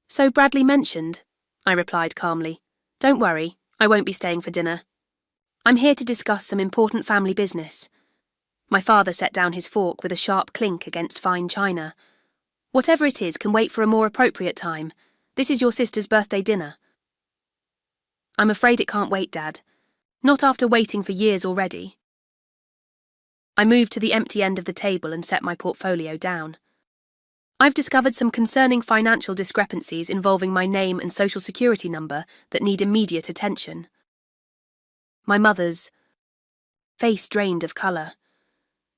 "So Bradley mentioned," I replied calmly. "Don't worry, I won't be staying for dinner. I'm here to discuss some important family business." My father set down his fork with a sharp clink against fine china. "Whatever it is can wait for a more appropriate time. This is your sister's birthday dinner." "I'm afraid it can't wait, Dad. Not after waiting for years already." I moved to the empty end of the table and set my portfolio down. "I've discovered some concerning financial discrepancies involving my name and social security number that need immediate attention." My mother's face drained of colour.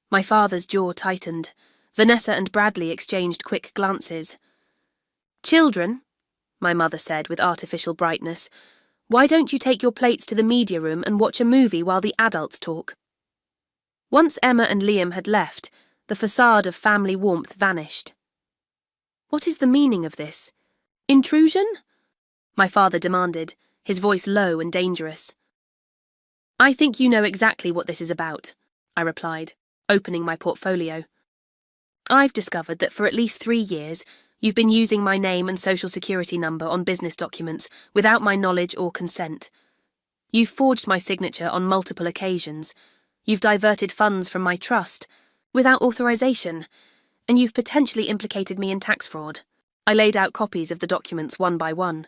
My father's jaw tightened. Vanessa and Bradley exchanged quick glances. "Children," my mother said with artificial brightness, "why don't you take your plates to the media room and watch a movie while the adults talk?" Once Emma and Liam had left, the facade of family warmth vanished. "What is the meaning of this? Intrusion?" my father demanded, his voice low and dangerous. "I think you know exactly what this is about," I replied, opening my portfolio. "I've discovered that for at least 3 years, you've been using my name and social security number on business documents without my knowledge or consent. You've forged my signature on multiple occasions. You've diverted funds from my trust without authorization, and you've potentially implicated me in tax fraud." I laid out copies of the documents one by one.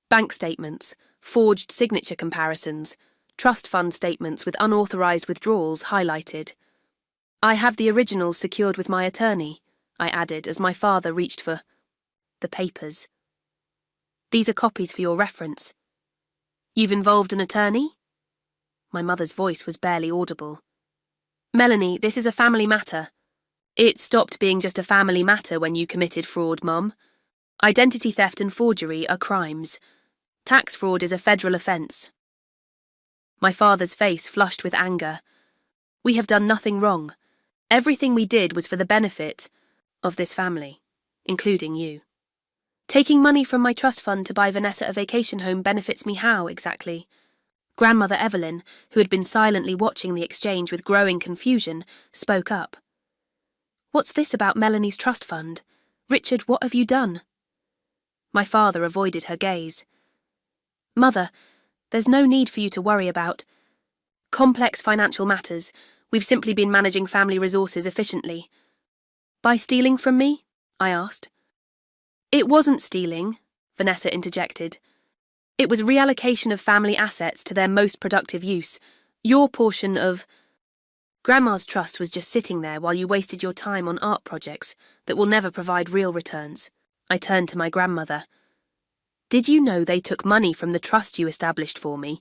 Bank statements, forged signature comparisons, trust fund statements with unauthorized withdrawals highlighted. "I have the originals secured with my attorney," I added as my father reached for the papers. "These are copies for your reference." "You've involved an attorney?" My mother's voice was barely audible. "Melanie, this is a family matter." "It stopped being just a family matter when you committed fraud, Mom. Identity theft and forgery are crimes. Tax fraud is a federal offence." My father's face flushed with anger. "We have done nothing wrong. Everything we did was for the benefit of this family, including you. Taking money from my trust fund to buy Vanessa a vacation home benefits me how, exactly?" Grandmother Evelyn, who had been silently watching the exchange with growing confusion, spoke up. "What's this about Melanie's trust fund? Richard, what have you done?" My father avoided her gaze. "Mother, there's no need for you to worry about complex financial matters. We've simply been managing family resources efficiently." "By stealing from me?" I asked. It wasn't stealing, Vanessa interjected. It was reallocation of family assets to their most productive use. Your portion of... Grandma's trust was just sitting there while you wasted your time on art projects that will never provide real returns. I turned to my grandmother. Did you know they took money from the trust you established for me?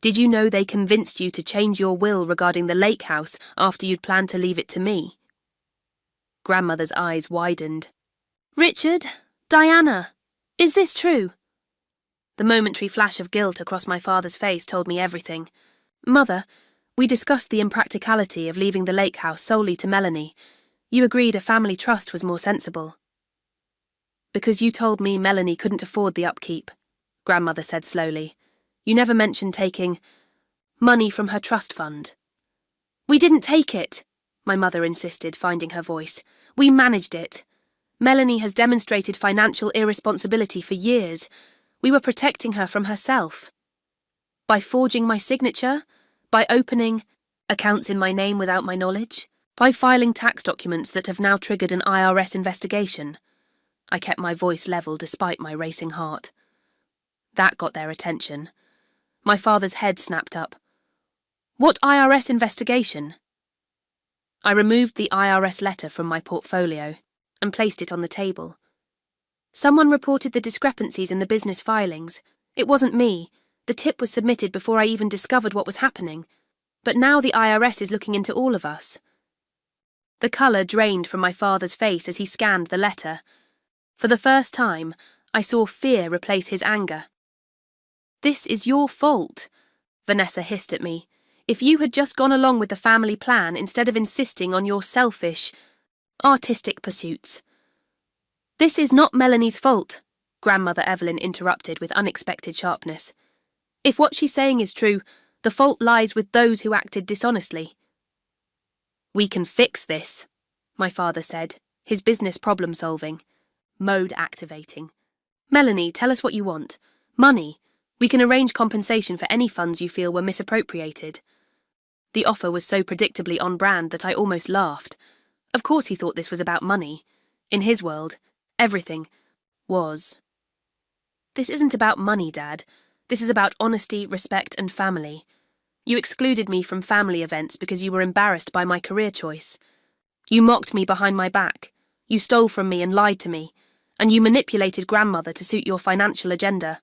Did you know they convinced you to change your will regarding the lake house after you'd planned to leave it to me? Grandmother's eyes widened. Richard, Diana, is this true? The momentary flash of guilt across my father's face told me everything. Mother, we discussed the impracticality of leaving the lake house solely to Melanie. You agreed a family trust was more sensible. Because you told me Melanie couldn't afford the upkeep, Grandmother said slowly. You never mentioned taking money from her trust fund. We didn't take it, my mother insisted, finding her voice. We managed it. Melanie has demonstrated financial irresponsibility for years. We were protecting her from herself. By forging my signature, by opening accounts in my name without my knowledge, by filing tax documents that have now triggered an IRS investigation. I kept my voice level despite my racing heart. That got their attention. My father's head snapped up. What IRS investigation? I removed the IRS letter from my portfolio and placed it on the table. Someone reported the discrepancies in the business filings. It wasn't me. The tip was submitted before I even discovered what was happening. But now the IRS is looking into all of us. The colour drained from my father's face as he scanned the letter. For the first time, I saw fear replace his anger. This is your fault, Vanessa hissed at me. If you had just gone along with the family plan instead of insisting on your selfish, artistic pursuits. This is not Melanie's fault, Grandmother Evelyn interrupted with unexpected sharpness. If what she's saying is true, the fault lies with those who acted dishonestly. We can fix this, my father said, his business problem-solving. Mode activating. Melanie, tell us what you want. Money. We can arrange compensation for any funds you feel were misappropriated. The offer was so predictably on brand that I almost laughed. Of course he thought this was about money. In his world, everything was. This isn't about money, Dad. This is about honesty, respect, and family. You excluded me from family events because you were embarrassed by my career choice. You mocked me behind my back. You stole from me and lied to me. And you manipulated Grandmother to suit your financial agenda.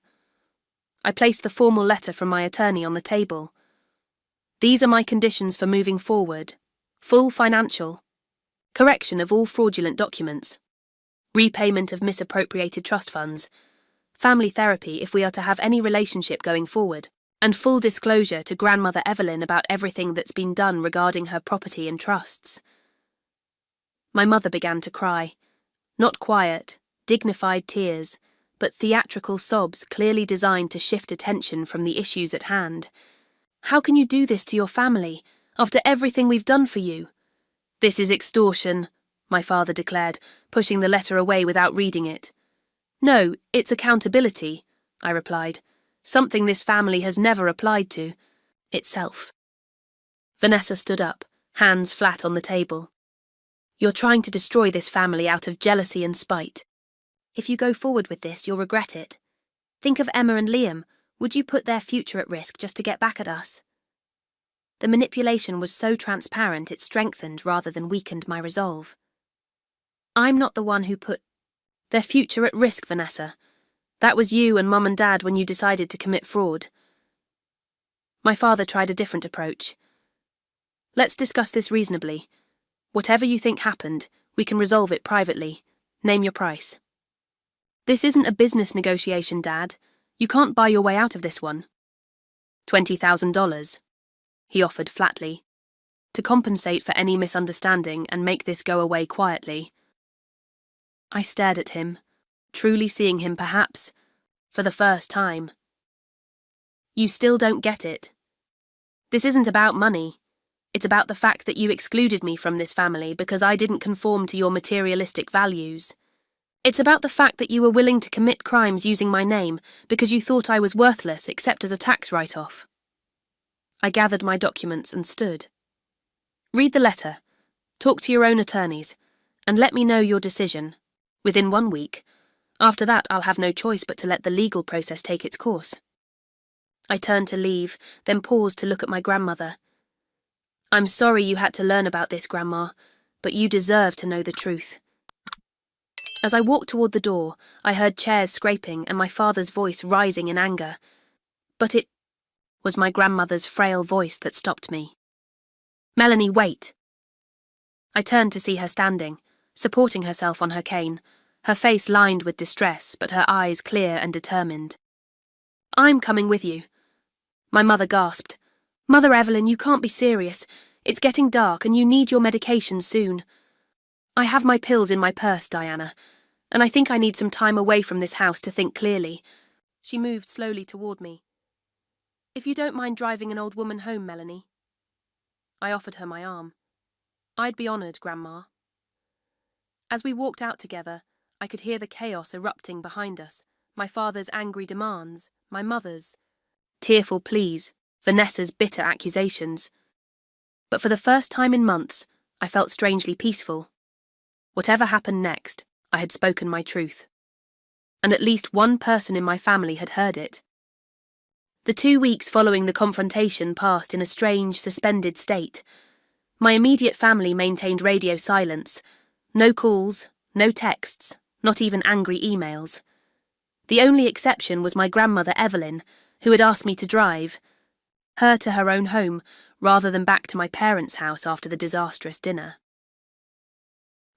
I placed the formal letter from my attorney on the table. These are my conditions for moving forward. Full financial. Correction of all fraudulent documents. Repayment of misappropriated trust funds. Family therapy if we are to have any relationship going forward. And full disclosure to Grandmother Evelyn about everything that's been done regarding her property and trusts. My mother began to cry. Not quiet, dignified tears, but theatrical sobs clearly designed to shift attention from the issues at hand. How can you do this to your family, after everything we've done for you? This is extortion, my father declared, pushing the letter away without reading it. No, it's accountability, I replied, something this family has never applied to itself. Vanessa stood up, hands flat on the table. You're trying to destroy this family out of jealousy and spite. If you go forward with this, you'll regret it. Think of Emma and Liam. Would you put their future at risk just to get back at us? The manipulation was so transparent it strengthened rather than weakened my resolve. I'm not the one who put their future at risk, Vanessa. That was you and Mum and Dad when you decided to commit fraud. My father tried a different approach. Let's discuss this reasonably. Whatever you think happened, we can resolve it privately. Name your price. This isn't a business negotiation, Dad. You can't buy your way out of this one. $20,000, he offered flatly, to compensate for any misunderstanding and make this go away quietly. I stared at him, truly seeing him perhaps, for the first time. You still don't get it. This isn't about money. It's about the fact that you excluded me from this family because I didn't conform to your materialistic values. It's about the fact that you were willing to commit crimes using my name because you thought I was worthless except as a tax write-off. I gathered my documents and stood. Read the letter, talk to your own attorneys, and let me know your decision. within 1 week. After that, I'll have no choice but to let the legal process take its course. I turned to leave, then paused to look at my grandmother. I'm sorry you had to learn about this, Grandma, but you deserve to know the truth. As I walked toward the door, I heard chairs scraping and my father's voice rising in anger. But it was my grandmother's frail voice that stopped me. Melanie, wait! I turned to see her standing, supporting herself on her cane, her face lined with distress, but her eyes clear and determined. I'm coming with you. My mother gasped. Mother Evelyn, you can't be serious. It's getting dark and you need your medication soon. I have my pills in my purse, Diana, and I think I need some time away from this house to think clearly. She moved slowly toward me. If you don't mind driving an old woman home, Melanie. I offered her my arm. I'd be honoured, Grandma. As we walked out together, I could hear the chaos erupting behind us, my father's angry demands, my mother's tearful pleas, Vanessa's bitter accusations. But for the first time in months, I felt strangely peaceful. Whatever happened next, I had spoken my truth. And at least one person in my family had heard it. The 2 weeks following the confrontation passed in a strange, suspended state. My immediate family maintained radio silence. No calls, no texts, not even angry emails. The only exception was my grandmother Evelyn, who had asked me to drive her to her own home rather than back to my parents' house after the disastrous dinner.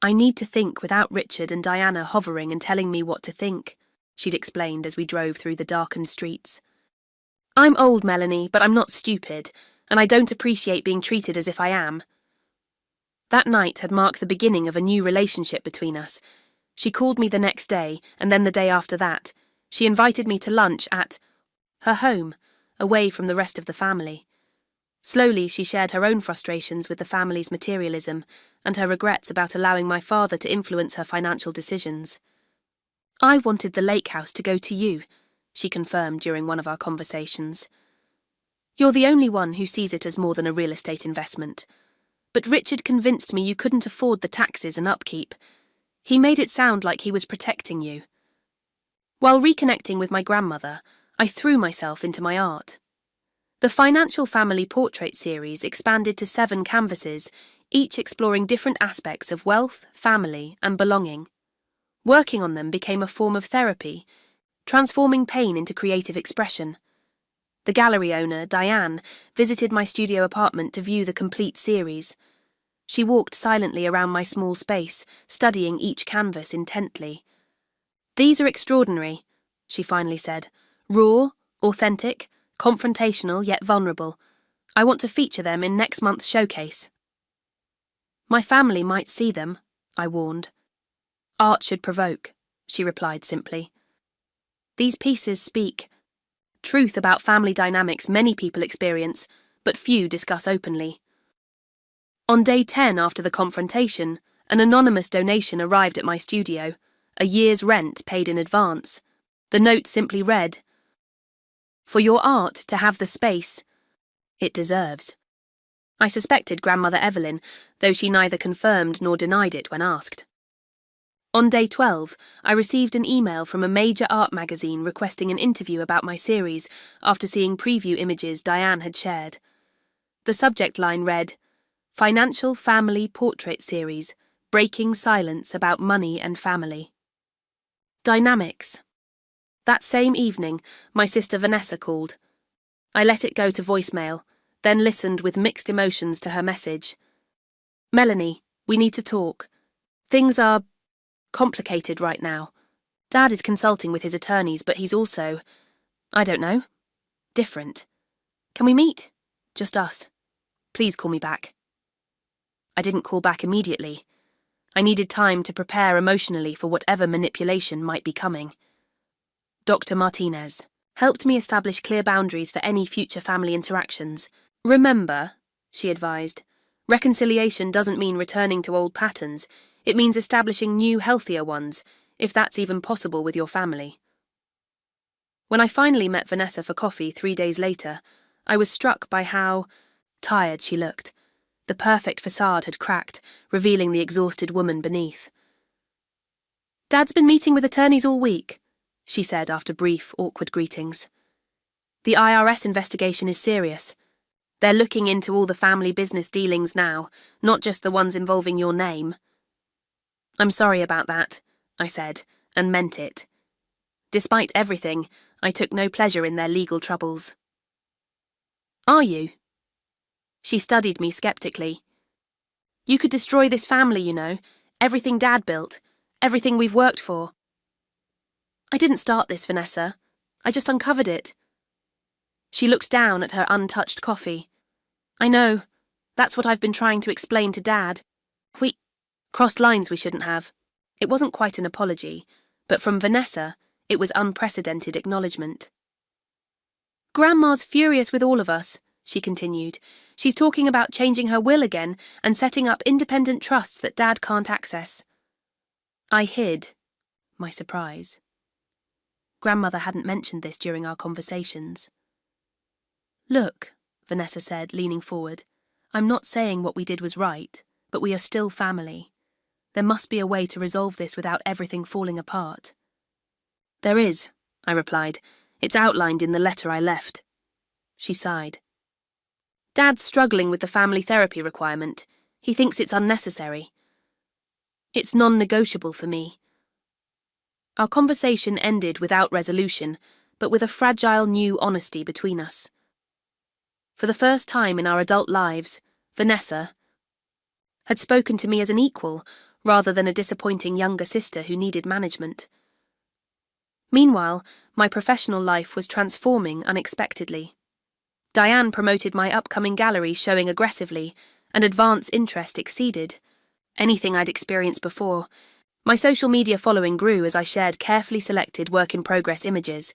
I need to think without Richard and Diana hovering and telling me what to think, she'd explained as we drove through the darkened streets. I'm old, Melanie, but I'm not stupid, and I don't appreciate being treated as if I am. That night had marked the beginning of a new relationship between us. She called me the next day, and then the day after that. She invited me to lunch at her home, away from the rest of the family. Slowly, she shared her own frustrations with the family's materialism and her regrets about allowing my father to influence her financial decisions. I wanted the lake house to go to you, she confirmed during one of our conversations. You're the only one who sees it as more than a real estate investment. But Richard convinced me you couldn't afford the taxes and upkeep. He made it sound like he was protecting you. While reconnecting with my grandmother, I threw myself into my art. The Financial Family Portrait series expanded to 7 canvases, each exploring different aspects of wealth, family, and belonging. Working on them became a form of therapy, transforming pain into creative expression. The gallery owner, Diane, visited my studio apartment to view the complete series. She walked silently around my small space, studying each canvas intently. These are extraordinary, she finally said. Raw, authentic, confrontational yet vulnerable. I want to feature them in next month's showcase. My family might see them, I warned. Art should provoke, she replied simply. These pieces speak truth about family dynamics many people experience, but few discuss openly. On day 10 after the confrontation, an anonymous donation arrived at my studio, a year's rent paid in advance. The note simply read, "For your art to have the space it deserves." I suspected Grandmother Evelyn, though she neither confirmed nor denied it when asked. On day 12, I received an email from a major art magazine requesting an interview about my series after seeing preview images Diane had shared. The subject line read, "Financial Family Portrait Series, Breaking Silence About Money and Family." Dynamics. That same evening, my sister Vanessa called. I let it go to voicemail, then listened with mixed emotions to her message. "Melanie, we need to talk. Things are complicated right now. Dad is consulting with his attorneys, but he's also, I don't know, different. Can we meet? Just us. Please call me back." I didn't call back immediately. I needed time to prepare emotionally for whatever manipulation might be coming. Dr. Martinez helped me establish clear boundaries for any future family interactions. "Remember," she advised, "reconciliation doesn't mean returning to old patterns. It means establishing new, healthier ones, if that's even possible with your family." When I finally met Vanessa for coffee 3 days later, I was struck by how tired she looked. The perfect facade had cracked, revealing the exhausted woman beneath. Dad's been meeting with attorneys all week, she said after brief, awkward greetings. The IRS investigation is serious. They're looking into all the family business dealings now, not just the ones involving your name. I'm sorry about that, I said, and meant it. Despite everything, I took no pleasure in their legal troubles. Are you? She studied me skeptically. You could destroy this family, you know, everything Dad built, everything we've worked for. I didn't start this, Vanessa. I just uncovered it. She looked down at her untouched coffee. I know. That's what I've been trying to explain to Dad. We crossed lines we shouldn't have. It wasn't quite an apology, but from Vanessa, it was unprecedented acknowledgement. Grandma's furious with all of us, she continued. She's talking about changing her will again and setting up independent trusts that Dad can't access. I hid my surprise. Grandmother hadn't mentioned this during our conversations. Look, Vanessa said, leaning forward, I'm not saying what we did was right, but we are still family. There must be a way to resolve this without everything falling apart. There is, I replied. It's outlined in the letter I left. She sighed. Dad's struggling with the family therapy requirement. He thinks it's unnecessary. It's non-negotiable for me. Our conversation ended without resolution, but with a fragile new honesty between us. For the first time in our adult lives, Vanessa had spoken to me as an equal, rather than a disappointing younger sister who needed management. Meanwhile, my professional life was transforming unexpectedly. Diane promoted my upcoming gallery showing aggressively, and advance interest exceeded anything I'd experienced before. My social media following grew as I shared carefully selected work-in-progress images.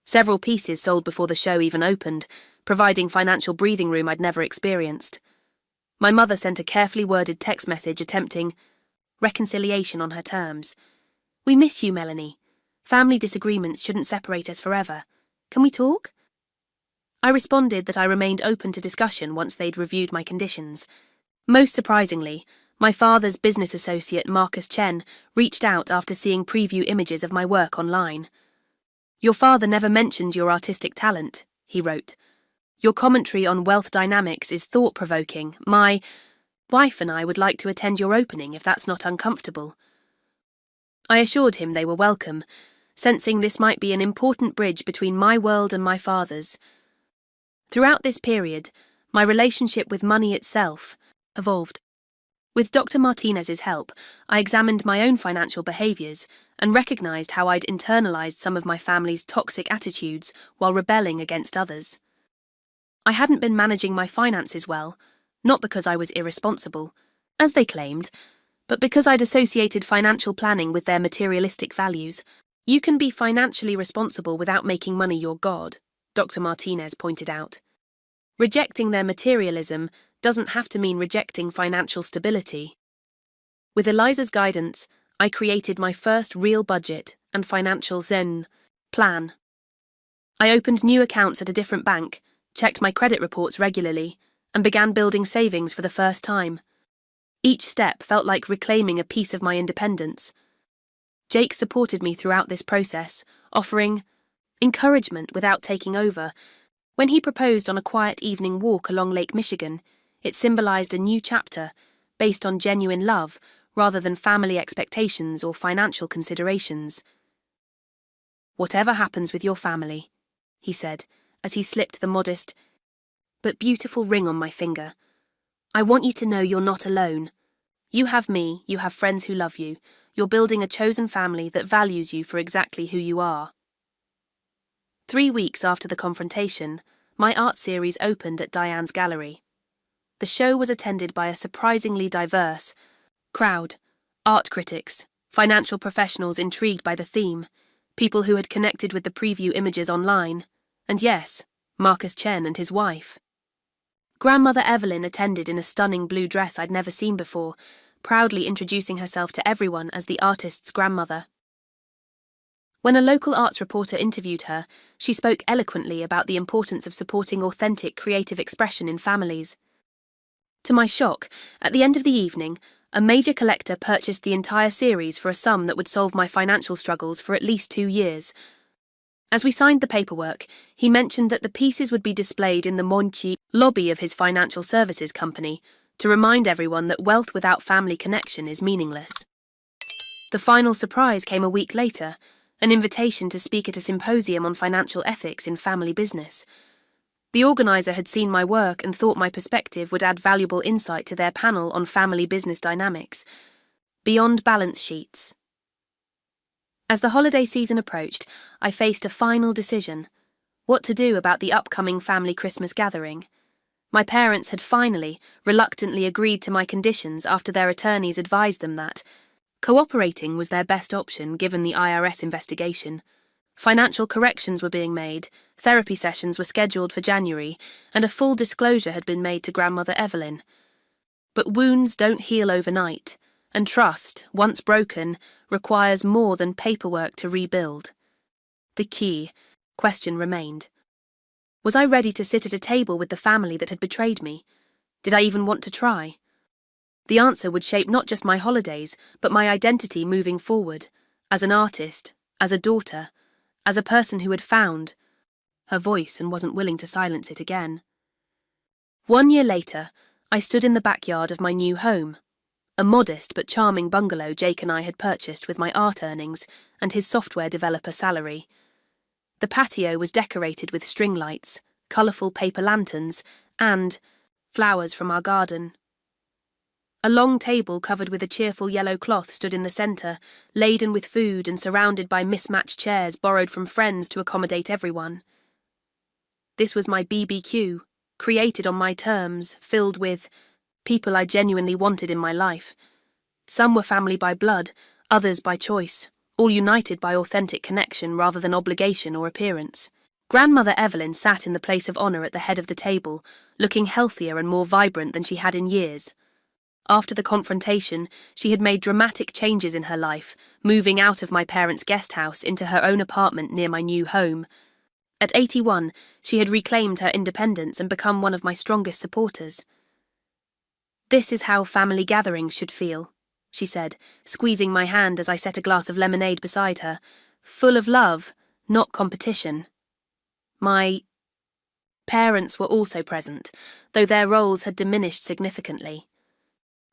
Several pieces sold before the show even opened, providing financial breathing room I'd never experienced. My mother sent a carefully worded text message attempting reconciliation on her terms. We miss you, Melanie. Family disagreements shouldn't separate us forever. Can we talk? I responded that I remained open to discussion once they'd reviewed my conditions. Most surprisingly, my father's business associate Marcus Chen reached out after seeing preview images of my work online. Your father never mentioned your artistic talent, he wrote. Your commentary on wealth dynamics is thought-provoking. My wife and I would like to attend your opening if that's not uncomfortable. I assured him they were welcome, sensing this might be an important bridge between my world and my father's. Throughout this period, my relationship with money itself evolved. With Dr. Martinez's help, I examined my own financial behaviours and recognised how I'd internalised some of my family's toxic attitudes while rebelling against others. I hadn't been managing my finances well, not because I was irresponsible, as they claimed, but because I'd associated financial planning with their materialistic values. You can be financially responsible without making money your god, Dr. Martinez pointed out. Rejecting their materialism doesn't have to mean rejecting financial stability. With Eliza's guidance, I created my first real budget and financial zen plan. I opened new accounts at a different bank, checked my credit reports regularly, and began building savings for the first time. Each step felt like reclaiming a piece of my independence. Jake supported me throughout this process, offering encouragement without taking over. When he proposed on a quiet evening walk along Lake Michigan, it symbolized a new chapter, based on genuine love, rather than family expectations or financial considerations. Whatever happens with your family, he said, as he slipped the modest but beautiful ring on my finger, I want you to know you're not alone. You have me, you have friends who love you. You're building a chosen family that values you for exactly who you are. 3 weeks after the confrontation, my art series opened at Diane's gallery. The show was attended by a surprisingly diverse crowd: art critics, financial professionals intrigued by the theme, people who had connected with the preview images online, and yes, Marcus Chen and his wife. Grandmother Evelyn attended in a stunning blue dress I'd never seen before, proudly introducing herself to everyone as the artist's grandmother. When a local arts reporter interviewed her, she spoke eloquently about the importance of supporting authentic creative expression in families. To my shock, at the end of the evening, a major collector purchased the entire series for a sum that would solve my financial struggles for at least 2 years. As we signed the paperwork, he mentioned that the pieces would be displayed in the Monchi lobby of his financial services company to remind everyone that wealth without family connection is meaningless. The final surprise came a week later, an invitation to speak at a symposium on financial ethics in family business. The organizer had seen my work and thought my perspective would add valuable insight to their panel on family business dynamics. Beyond balance sheets. As the holiday season approached, I faced a final decision: what to do about the upcoming family Christmas gathering. My parents had finally, reluctantly agreed to my conditions after their attorneys advised them that cooperating was their best option given the IRS investigation. Financial corrections were being made, therapy sessions were scheduled for January, and a full disclosure had been made to Grandmother Evelyn. But wounds don't heal overnight, and trust, once broken, requires more than paperwork to rebuild. The key question remained. Was I ready to sit at a table with the family that had betrayed me? Did I even want to try? The answer would shape not just my holidays, but my identity moving forward, as an artist, as a daughter, as a person who had found her voice and wasn't willing to silence it again. 1 year later, I stood in the backyard of my new home, a modest but charming bungalow Jake and I had purchased with my art earnings and his software developer salary. The patio was decorated with string lights, colourful paper lanterns, and flowers from our garden. A long table covered with a cheerful yellow cloth stood in the centre, laden with food and surrounded by mismatched chairs borrowed from friends to accommodate everyone. This was my BBQ, created on my terms, filled with people I genuinely wanted in my life. Some were family by blood, others by choice, all united by authentic connection rather than obligation or appearance. Grandmother Evelyn sat in the place of honour at the head of the table, looking healthier and more vibrant than she had in years. After the confrontation, she had made dramatic changes in her life, moving out of my parents' guest house into her own apartment near my new home. At 81, she had reclaimed her independence and become one of my strongest supporters. "This is how family gatherings should feel," she said, squeezing my hand as I set a glass of lemonade beside her. "Full of love, not competition." My parents were also present, though their roles had diminished significantly.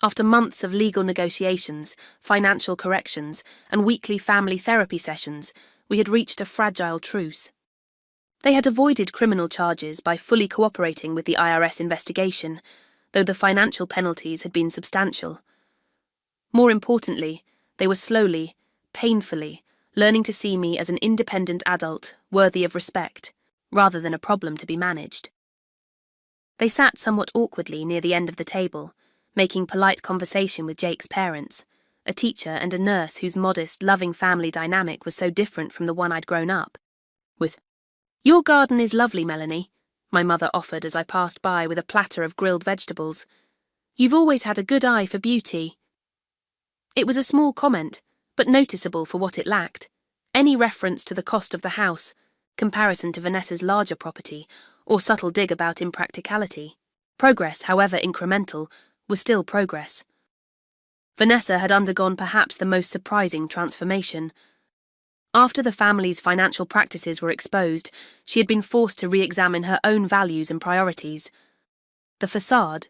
After months of legal negotiations, financial corrections, and weekly family therapy sessions, we had reached a fragile truce. They had avoided criminal charges by fully cooperating with the IRS investigation, though the financial penalties had been substantial. More importantly, they were slowly, painfully, learning to see me as an independent adult, worthy of respect, rather than a problem to be managed. They sat somewhat awkwardly near the end of the table, making polite conversation with Jake's parents, a teacher and a nurse whose modest, loving family dynamic was so different from the one I'd grown up with. "Your garden is lovely, Melanie," my mother offered as I passed by with a platter of grilled vegetables. "You've always had a good eye for beauty." It was a small comment, but noticeable for what it lacked. Any reference to the cost of the house, comparison to Vanessa's larger property, or subtle dig about impracticality. Progress, however incremental, was still progress. Vanessa had undergone perhaps the most surprising transformation. After the family's financial practices were exposed, she had been forced to re-examine her own values and priorities. The facade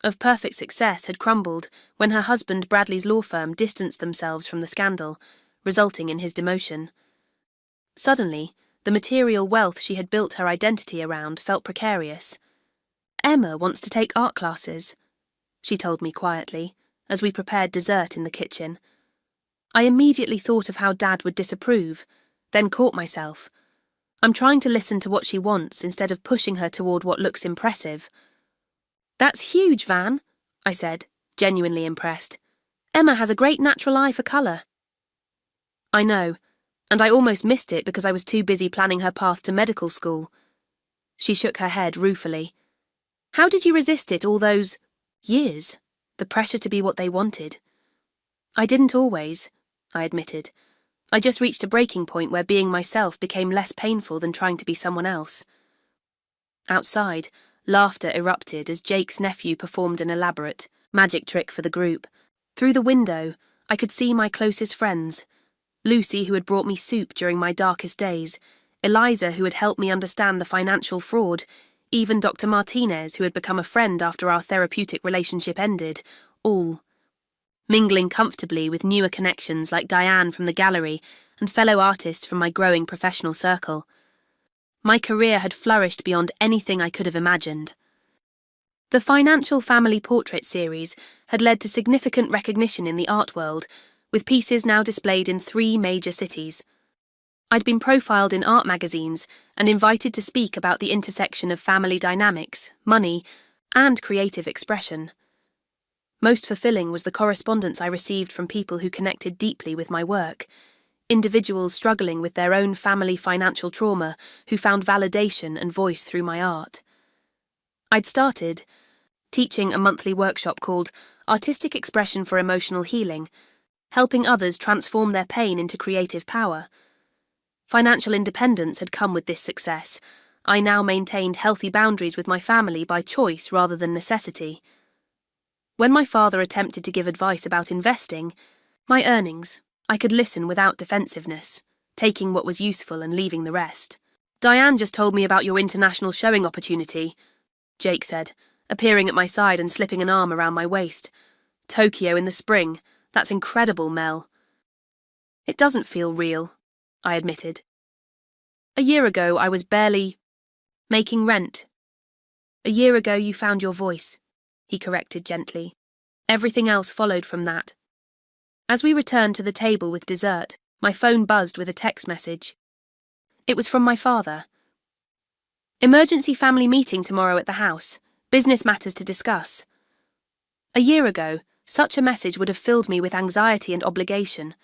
of perfect success had crumbled when her husband Bradley's law firm distanced themselves from the scandal, resulting in his demotion. Suddenly, the material wealth she had built her identity around felt precarious. "Emma wants to take art classes," she told me quietly, as we prepared dessert in the kitchen. I immediately thought of how Dad would disapprove, then caught myself. I'm trying to listen to what she wants instead of pushing her toward what looks impressive. "That's huge, Van," I said, genuinely impressed. "Emma has a great natural eye for colour." "I know, and I almost missed it because I was too busy planning her path to medical school." She shook her head ruefully. "How did you resist it all those years? The pressure to be what they wanted." "I didn't always," I admitted. "I just reached a breaking point where being myself became less painful than trying to be someone else." Outside, laughter erupted as Jake's nephew performed an elaborate magic trick for the group, Through the window, I could see my closest friends. Lucy, who had brought me soup during my darkest days, Eliza, who had helped me understand the financial fraud, even Dr. Martinez, who had become a friend after our therapeutic relationship ended, all mingling comfortably with newer connections like Diane from the gallery and fellow artists from my growing professional circle. My career had flourished beyond anything I could have imagined. The Financial Family Portrait series had led to significant recognition in the art world, with pieces now displayed in 3 major cities. I'd been profiled in art magazines and invited to speak about the intersection of family dynamics, money, and creative expression. Most fulfilling was the correspondence I received from people who connected deeply with my work, individuals struggling with their own family financial trauma who found validation and voice through my art. I'd started teaching a monthly workshop called Artistic Expression for Emotional Healing, helping others transform their pain into creative power. Financial independence had come with this success. I now maintained healthy boundaries with my family by choice rather than necessity. When my father attempted to give advice about investing, my earnings, I could listen without defensiveness, taking what was useful and leaving the rest. "Diane just told me about your international showing opportunity," Jake said, appearing at my side and slipping an arm around my waist. "Tokyo in the spring. That's incredible, Mel." "It doesn't feel real," I admitted. "A year ago, I was barely making rent." "A year ago, you found your voice," he corrected gently. "Everything else followed from that." As we returned to the table with dessert, my phone buzzed with a text message. It was from my father. "Emergency family meeting tomorrow at the house. Business matters to discuss." A year ago, such a message would have filled me with anxiety and obligation.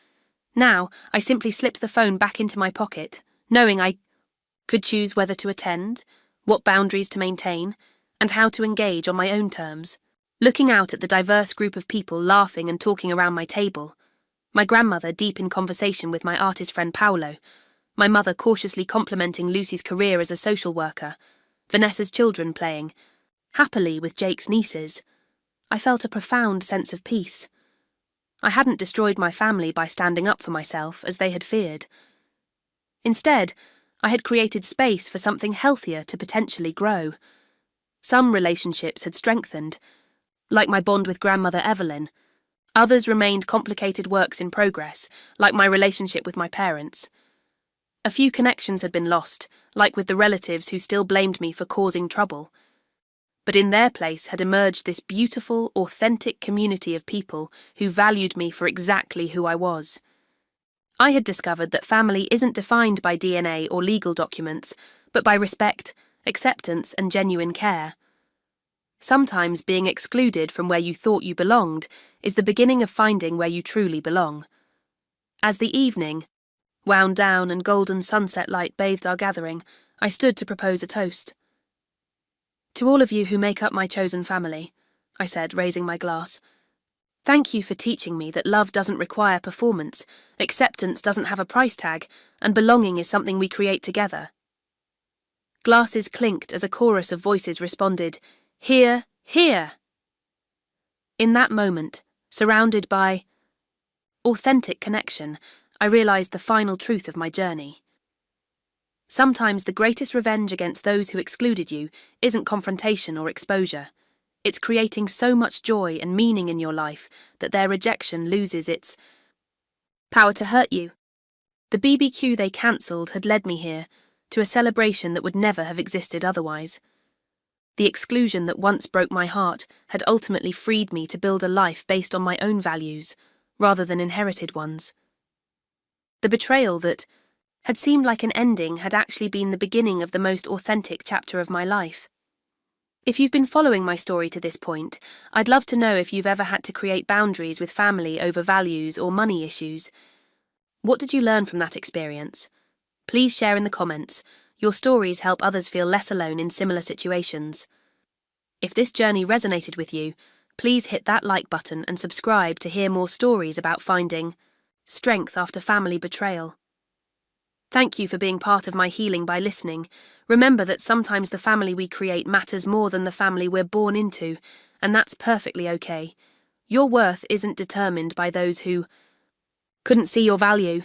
Now, I simply slipped the phone back into my pocket, knowing I could choose whether to attend, what boundaries to maintain, and how to engage on my own terms. Looking out at the diverse group of people laughing and talking around my table, my grandmother deep in conversation with my artist friend Paolo, my mother cautiously complimenting Lucy's career as a social worker, Vanessa's children playing happily with Jake's nieces, I felt a profound sense of peace. I hadn't destroyed my family by standing up for myself, as they had feared. Instead, I had created space for something healthier to potentially grow. Some relationships had strengthened, like my bond with grandmother Evelyn. Others remained complicated works in progress, like my relationship with my parents. A few connections had been lost, like with the relatives who still blamed me for causing trouble. But in their place had emerged this beautiful, authentic community of people who valued me for exactly who I was. I had discovered that family isn't defined by DNA or legal documents, but by respect, acceptance, and genuine care. Sometimes being excluded from where you thought you belonged is the beginning of finding where you truly belong. As the evening wound down and golden sunset light bathed our gathering, I stood to propose a toast. "To all of you who make up my chosen family," I said, raising my glass. "Thank you for teaching me that love doesn't require performance, acceptance doesn't have a price tag, and belonging is something we create together." Glasses clinked as a chorus of voices responded, "Hear, hear!" In that moment, surrounded by authentic connection, I realized the final truth of my journey. Sometimes the greatest revenge against those who excluded you isn't confrontation or exposure. It's creating so much joy and meaning in your life that their rejection loses its power to hurt you. The BBQ they cancelled had led me here, to a celebration that would never have existed otherwise. The exclusion that once broke my heart had ultimately freed me to build a life based on my own values, rather than inherited ones. The betrayal that had seemed like an ending had actually been the beginning of the most authentic chapter of my life. If you've been following my story to this point, I'd love to know if you've ever had to create boundaries with family over values or money issues. What did you learn from that experience? Please share in the comments. Your stories help others feel less alone in similar situations. If this journey resonated with you, please hit that like button and subscribe to hear more stories about finding strength after family betrayal. Thank you for being part of my healing by listening. Remember that sometimes the family we create matters more than the family we're born into, and that's perfectly okay. Your worth isn't determined by those who couldn't see your value,